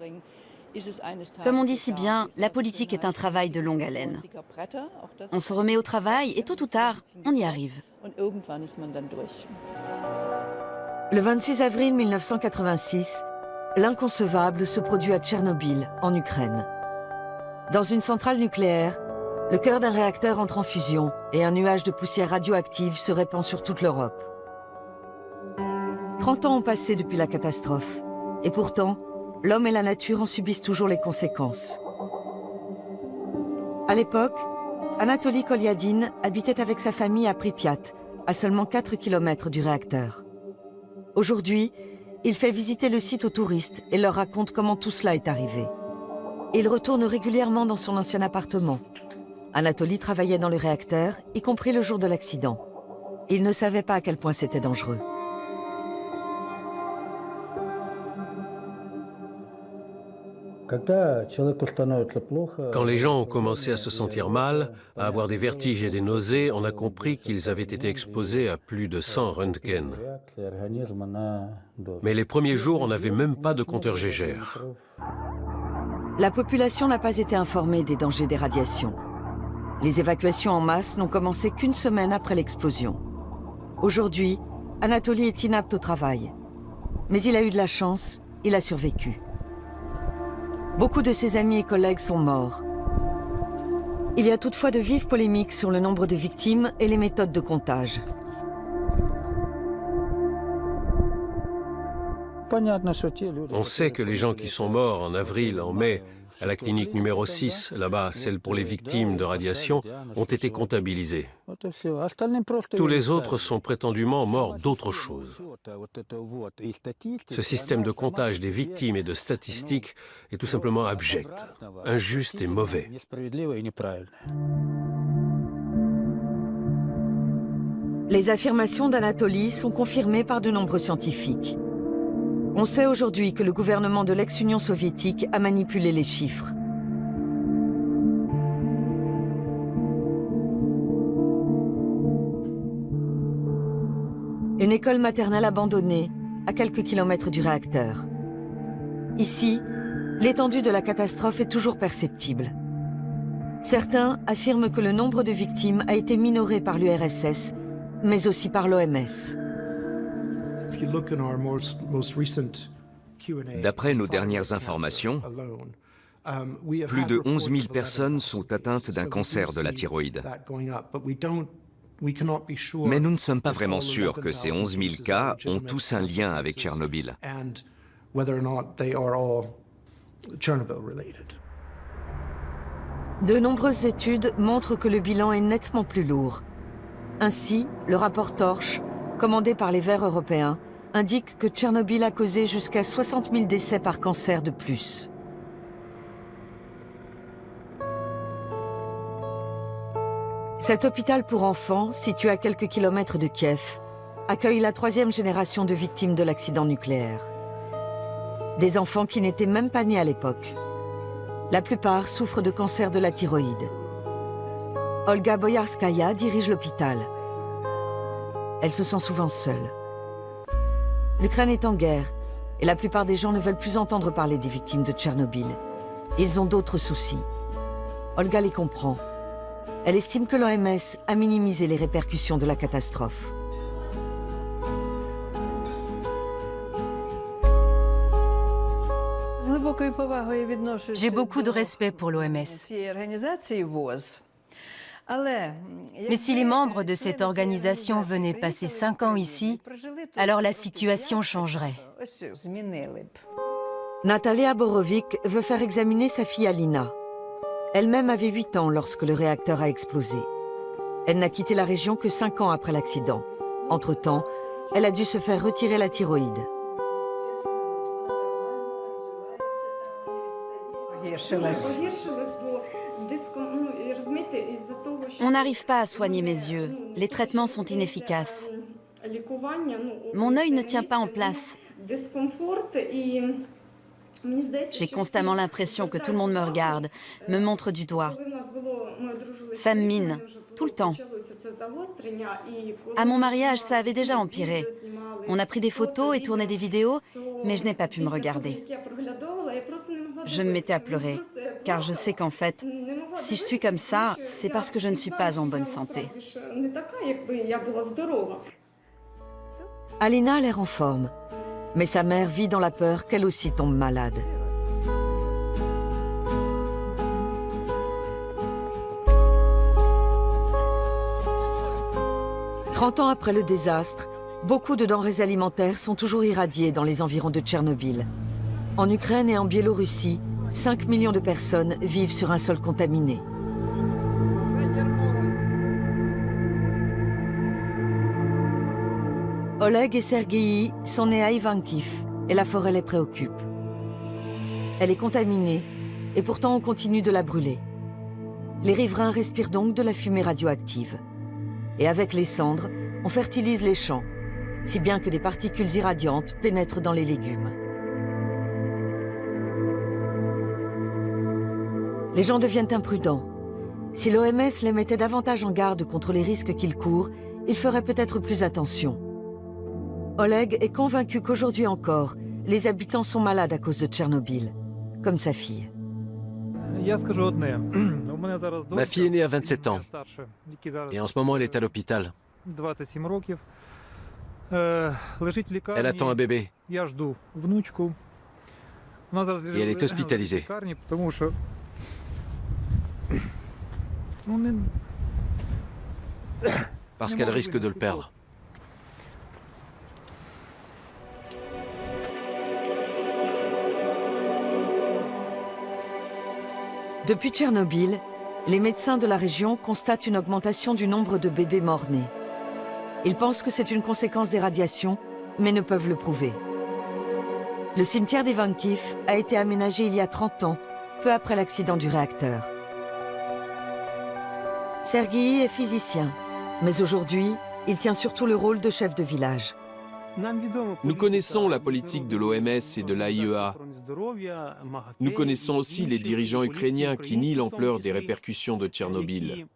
Comme on dit si bien, la politique est un travail de longue haleine. On se remet au travail et tôt ou tard, on y arrive. Le 26 avril 1986, l'inconcevable se produit à Tchernobyl, en Ukraine. Dans une centrale nucléaire, Le cœur d'un réacteur entre en fusion et un nuage de poussière radioactive se répand sur toute l'Europe. 30 ans ont passé depuis la catastrophe. Et pourtant, l'homme et la nature en subissent toujours les conséquences. À l'époque, Anatoly Kolyadin habitait avec sa famille à Pripyat, à seulement 4 km du réacteur. Aujourd'hui, il fait visiter le site aux touristes et leur raconte comment tout cela est arrivé. Il retourne régulièrement dans son ancien appartement. Anatoly travaillait dans le réacteur, y compris le jour de l'accident. Il ne savait pas à quel point c'était dangereux. Quand les gens ont commencé à se sentir mal, à avoir des vertiges et des nausées, on a compris qu'ils avaient été exposés à plus de 100 röntgen. Mais les premiers jours, on n'avait même pas de compteur Geiger. La population n'a pas été informée des dangers des radiations. Les évacuations en masse n'ont commencé qu'une semaine après l'explosion. Aujourd'hui, Anatoly est inapte au travail. Mais il a eu de la chance, il a survécu. Beaucoup de ses amis et collègues sont morts. Il y a toutefois de vives polémiques sur le nombre de victimes et les méthodes de comptage. On sait que les gens qui sont morts en avril, en mai, à la clinique numéro 6, là-bas, celle pour les victimes de radiation, ont été comptabilisés. Tous les autres sont prétendument morts d'autre chose. Ce système de comptage des victimes et de statistiques est tout simplement abject, injuste et mauvais. Les affirmations d'Anatoly sont confirmées par de nombreux scientifiques. On sait aujourd'hui que le gouvernement de l'ex-Union soviétique a manipulé les chiffres. Une école maternelle abandonnée, à quelques kilomètres du réacteur. Ici, l'étendue de la catastrophe est toujours perceptible. Certains affirment que le nombre de victimes a été minoré par l'URSS, mais aussi par l'OMS. D'après nos dernières informations, plus de 11 000 personnes sont atteintes d'un cancer de la thyroïde. Mais nous ne sommes pas vraiment sûrs que ces 11 000 cas ont tous un lien avec Tchernobyl. De nombreuses études montrent que le bilan est nettement plus lourd. Ainsi, le rapport Torch, commandé par les Verts européens, indique que Tchernobyl a causé jusqu'à 60 000 décès par cancer de plus. Cet hôpital pour enfants, situé à quelques kilomètres de Kiev, accueille la 3e génération de victimes de l'accident nucléaire. Des enfants qui n'étaient même pas nés à l'époque. La plupart souffrent de cancer de la thyroïde. Olga Boyarskaya dirige l'hôpital. Elle se sent souvent seule. L'Ukraine est en guerre et la plupart des gens ne veulent plus entendre parler des victimes de Tchernobyl. Ils ont d'autres soucis. Olga les comprend. Elle estime que l'OMS a minimisé les répercussions de la catastrophe. J'ai beaucoup de respect pour l'OMS. Mais si les membres de cette organisation venaient passer 5 ans ici, alors la situation changerait. Natalia Borovic veut faire examiner sa fille Alina. Elle-même avait 8 ans lorsque le réacteur a explosé. Elle n'a quitté la région que 5 ans après l'accident. Entre-temps, elle a dû se faire retirer la thyroïde. On n'arrive pas à soigner mes yeux. Les traitements sont inefficaces. Mon œil ne tient pas en place. J'ai constamment l'impression que tout le monde me regarde, me montre du doigt. Ça me mine, tout le temps. À mon mariage, ça avait déjà empiré. On a pris des photos et tourné des vidéos, mais je n'ai pas pu me regarder. Je me mettais à pleurer, car je sais qu'en fait, si je suis comme ça, c'est parce que je ne suis pas en bonne santé. Alina a l'air en forme, mais sa mère vit dans la peur qu'elle aussi tombe malade. 30 ans après le désastre, beaucoup de denrées alimentaires sont toujours irradiées dans les environs de Tchernobyl. En Ukraine et en Biélorussie, 5 millions de personnes vivent sur un sol contaminé. Oleg et Sergueï sont nés à Ivankiv et la forêt les préoccupe. Elle est contaminée et pourtant on continue de la brûler. Les riverains respirent donc de la fumée radioactive. Et avec les cendres, on fertilise les champs, si bien que des particules irradiantes pénètrent dans les légumes. Les gens deviennent imprudents. Si l'OMS les mettait davantage en garde contre les risques qu'ils courent, ils feraient peut-être plus attention. Oleg est convaincu qu'aujourd'hui encore, les habitants sont malades à cause de Tchernobyl, comme sa fille. Ma fille est née à 27 ans. Et en ce moment, elle est à l'hôpital. Elle attend un bébé. Et elle est hospitalisée. Parce qu'elle risque de le perdre. Depuis Tchernobyl, les médecins de la région constatent une augmentation du nombre de bébés morts-nés. Ils pensent que c'est une conséquence des radiations, mais ne peuvent le prouver. Le cimetière d'Ivankiv a été aménagé il y a 30 ans, peu après l'accident du réacteur. Sergueï est physicien, mais aujourd'hui, il tient surtout le rôle de chef de village. Nous connaissons la politique de l'OMS et de l'AIEA. Nous connaissons aussi les dirigeants ukrainiens qui nient l'ampleur des répercussions de Tchernobyl.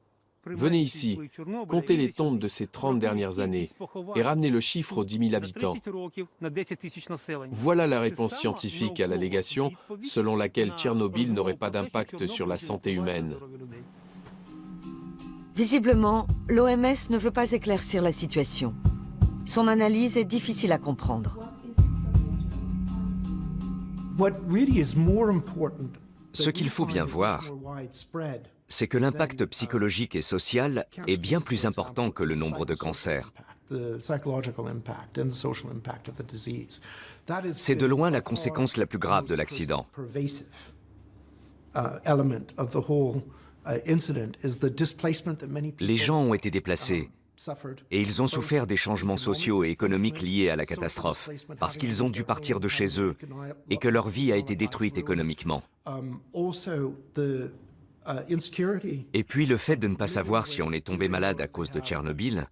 Venez ici, comptez les tombes de ces 30 dernières années et ramenez le chiffre aux 10 000 habitants. Voilà la réponse scientifique à l'allégation selon laquelle Tchernobyl n'aurait pas d'impact sur la santé humaine. Visiblement, l'OMS ne veut pas éclaircir la situation. Son analyse est difficile à comprendre. Ce qu'il faut bien voir, c'est que l'impact psychologique et social est bien plus important que le nombre de cancers. C'est de loin la conséquence la plus grave de l'accident. Les gens ont été déplacés et ils ont souffert des changements sociaux et économiques liés à la catastrophe, parce qu'ils ont dû partir de chez eux et que leur vie a été détruite économiquement. Et puis le fait de ne pas savoir si on est tombé malade à cause de Tchernobyl,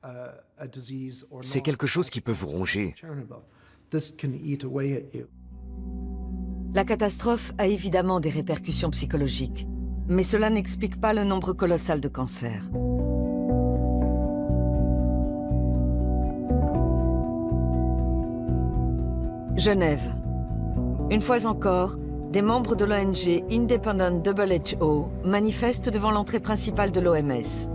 c'est quelque chose qui peut vous ronger. La catastrophe a évidemment des répercussions psychologiques, mais cela n'explique pas le nombre colossal de cancers. Genève. Une fois encore, des membres de l'ONG Independent WHO manifestent devant l'entrée principale de l'OMS.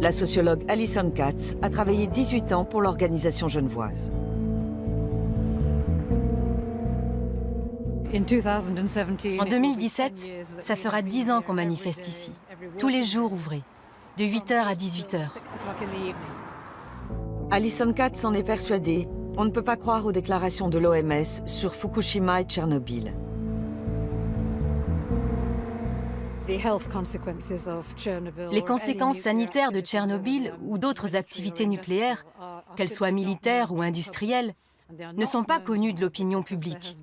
La sociologue Alison Katz a travaillé 18 ans pour l'organisation genevoise. En 2017, ça fera 10 ans qu'on manifeste ici, tous les jours ouvrés, de 8h à 18h. Alison Katz en est persuadée. On ne peut pas croire aux déclarations de l'OMS sur Fukushima et Tchernobyl. Les conséquences sanitaires de Tchernobyl ou d'autres activités nucléaires, qu'elles soient militaires ou industrielles, ne sont pas connues de l'opinion publique,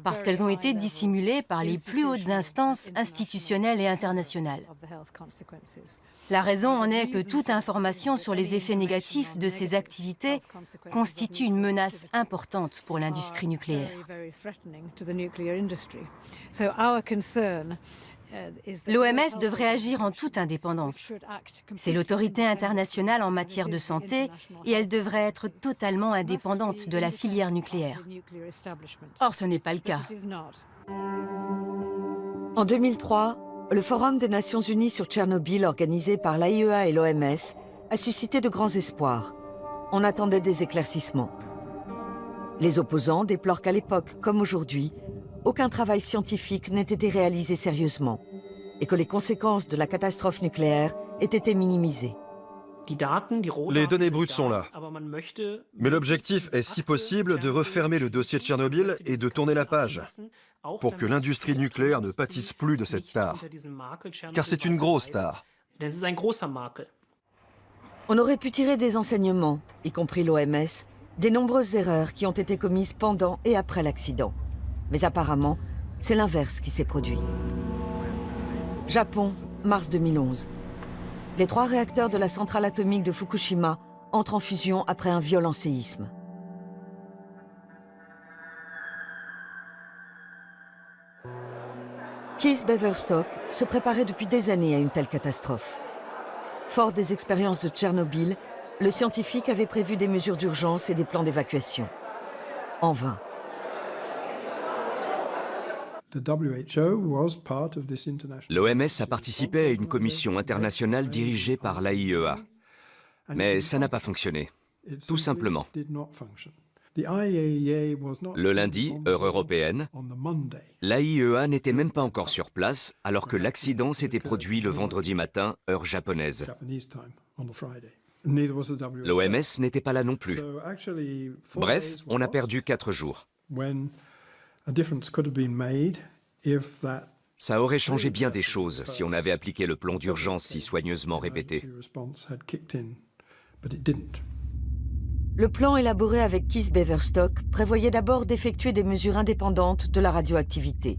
parce qu'elles ont été dissimulées par les plus hautes instances institutionnelles et internationales. La raison en est que toute information sur les effets négatifs de ces activités constitue une menace importante pour l'industrie nucléaire. L'OMS devrait agir en toute indépendance. C'est l'autorité internationale en matière de santé et elle devrait être totalement indépendante de la filière nucléaire. Or, ce n'est pas le cas. En 2003, le Forum des Nations Unies sur Tchernobyl, organisé par l'AIEA et l'OMS, a suscité de grands espoirs. On attendait des éclaircissements. Les opposants déplorent qu'à l'époque, comme aujourd'hui, aucun travail scientifique n'ait été réalisé sérieusement et que les conséquences de la catastrophe nucléaire aient été minimisées. Les données brutes sont là. Mais l'objectif est, si possible, de refermer le dossier de Tchernobyl et de tourner la page, pour que l'industrie nucléaire ne pâtisse plus de cette tare. Car c'est une grosse tare. On aurait pu tirer des enseignements, y compris l'OMS, des nombreuses erreurs qui ont été commises pendant et après l'accident. Mais apparemment, c'est l'inverse qui s'est produit. Japon, mars 2011. Les 3 réacteurs de la centrale atomique de Fukushima entrent en fusion après un violent séisme. Keith Beverstock se préparait depuis des années à une telle catastrophe. Fort des expériences de Tchernobyl, le scientifique avait prévu des mesures d'urgence et des plans d'évacuation. En vain. L'OMS a participé à une commission internationale dirigée par l'AIEA. Mais ça n'a pas fonctionné. Tout simplement. Le lundi, heure européenne, l'AIEA n'était même pas encore sur place alors que l'accident s'était produit le vendredi matin, heure japonaise. L'OMS n'était pas là non plus. Bref, on a perdu 4 jours. Ça aurait changé bien des choses si on avait appliqué le plan d'urgence si soigneusement répété. Le plan élaboré avec Keith Beverstock prévoyait d'abord d'effectuer des mesures indépendantes de la radioactivité.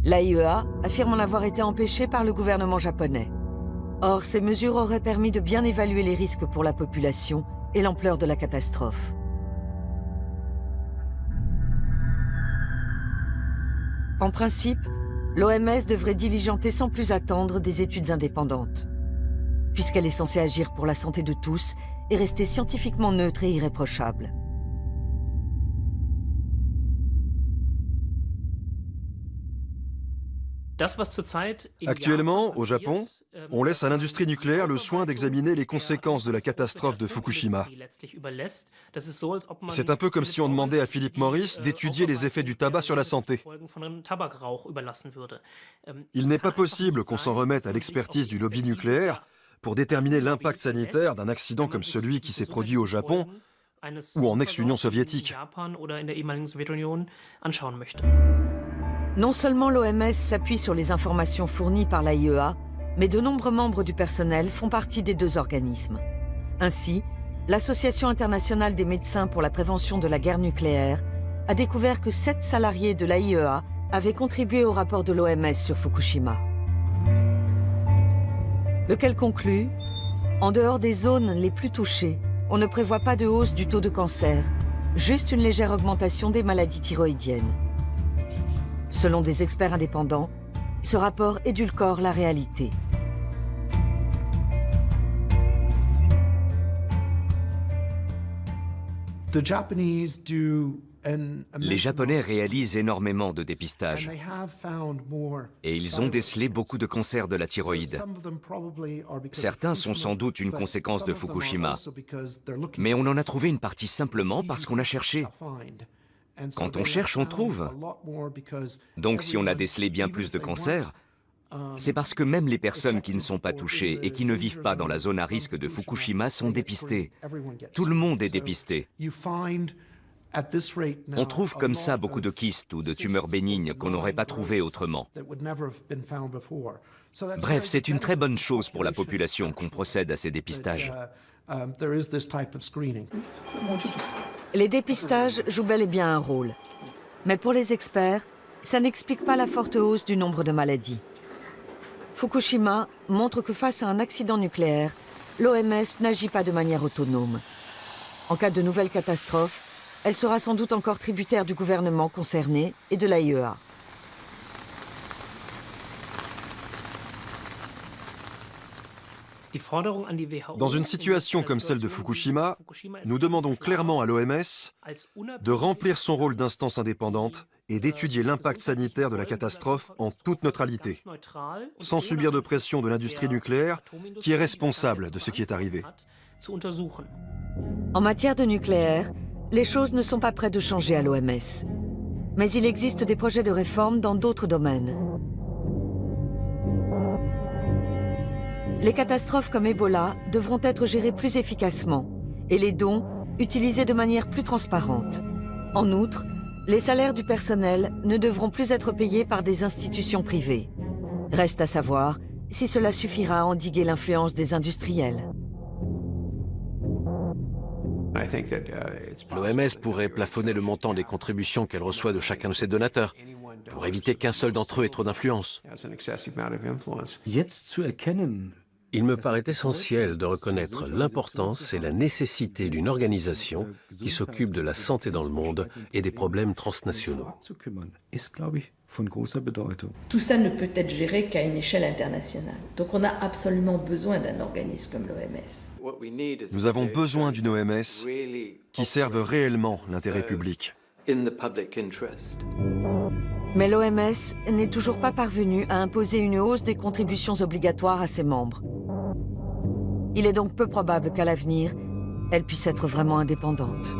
L'AIEA affirme en avoir été empêchée par le gouvernement japonais. Or, ces mesures auraient permis de bien évaluer les risques pour la population et l'ampleur de la catastrophe. En principe, l'OMS devrait diligenter sans plus attendre des études indépendantes, puisqu'elle est censée agir pour la santé de tous et rester scientifiquement neutre et irréprochable. Actuellement, au Japon, on laisse à l'industrie nucléaire le soin d'examiner les conséquences de la catastrophe de Fukushima. C'est un peu comme si on demandait à Philip Morris d'étudier les effets du tabac sur la santé. Il n'est pas possible qu'on s'en remette à l'expertise du lobby nucléaire pour déterminer l'impact sanitaire d'un accident comme celui qui s'est produit au Japon ou en ex-Union soviétique. Non seulement l'OMS s'appuie sur les informations fournies par l'AIEA, mais de nombreux membres du personnel font partie des 2 organismes. Ainsi, l'Association internationale des médecins pour la prévention de la guerre nucléaire a découvert que 7 salariés de l'AIEA avaient contribué au rapport de l'OMS sur Fukushima. Lequel conclut, en dehors des zones les plus touchées, on ne prévoit pas de hausse du taux de cancer, juste une légère augmentation des maladies thyroïdiennes. Selon des experts indépendants, ce rapport édulcore la réalité. Les Japonais réalisent énormément de dépistage et ils ont décelé beaucoup de cancers de la thyroïde. Certains sont sans doute une conséquence de Fukushima, mais on en a trouvé une partie simplement parce qu'on a cherché. Quand on cherche, on trouve. Donc si on a décelé bien plus de cancers, c'est parce que même les personnes qui ne sont pas touchées et qui ne vivent pas dans la zone à risque de Fukushima sont dépistées. Tout le monde est dépisté. On trouve comme ça beaucoup de kystes ou de tumeurs bénignes qu'on n'aurait pas trouvées autrement. Bref, c'est une très bonne chose pour la population qu'on procède à ces dépistages. Les dépistages jouent bel et bien un rôle. Mais pour les experts, ça n'explique pas la forte hausse du nombre de maladies. Fukushima montre que face à un accident nucléaire, l'OMS n'agit pas de manière autonome. En cas de nouvelle catastrophe, elle sera sans doute encore tributaire du gouvernement concerné et de l'AIEA. Dans une situation comme celle de Fukushima, nous demandons clairement à l'OMS de remplir son rôle d'instance indépendante et d'étudier l'impact sanitaire de la catastrophe en toute neutralité, sans subir de pression de l'industrie nucléaire qui est responsable de ce qui est arrivé. En matière de nucléaire, les choses ne sont pas près de changer à l'OMS. Mais il existe des projets de réforme dans d'autres domaines. Les catastrophes comme Ebola devront être gérées plus efficacement et les dons utilisés de manière plus transparente. En outre, les salaires du personnel ne devront plus être payés par des institutions privées. Reste à savoir si cela suffira à endiguer l'influence des industriels. L'OMS pourrait plafonner le montant des contributions qu'elle reçoit de chacun de ses donateurs, pour éviter qu'un seul d'entre eux ait trop d'influence. Il me paraît essentiel de reconnaître l'importance et la nécessité d'une organisation qui s'occupe de la santé dans le monde et des problèmes transnationaux. Tout ça ne peut être géré qu'à une échelle internationale. Donc on a absolument besoin d'un organisme comme l'OMS. Nous avons besoin d'une OMS qui serve réellement l'intérêt public. Mais l'OMS n'est toujours pas parvenue à imposer une hausse des contributions obligatoires à ses membres. Il est donc peu probable qu'à l'avenir, elle puisse être vraiment indépendante.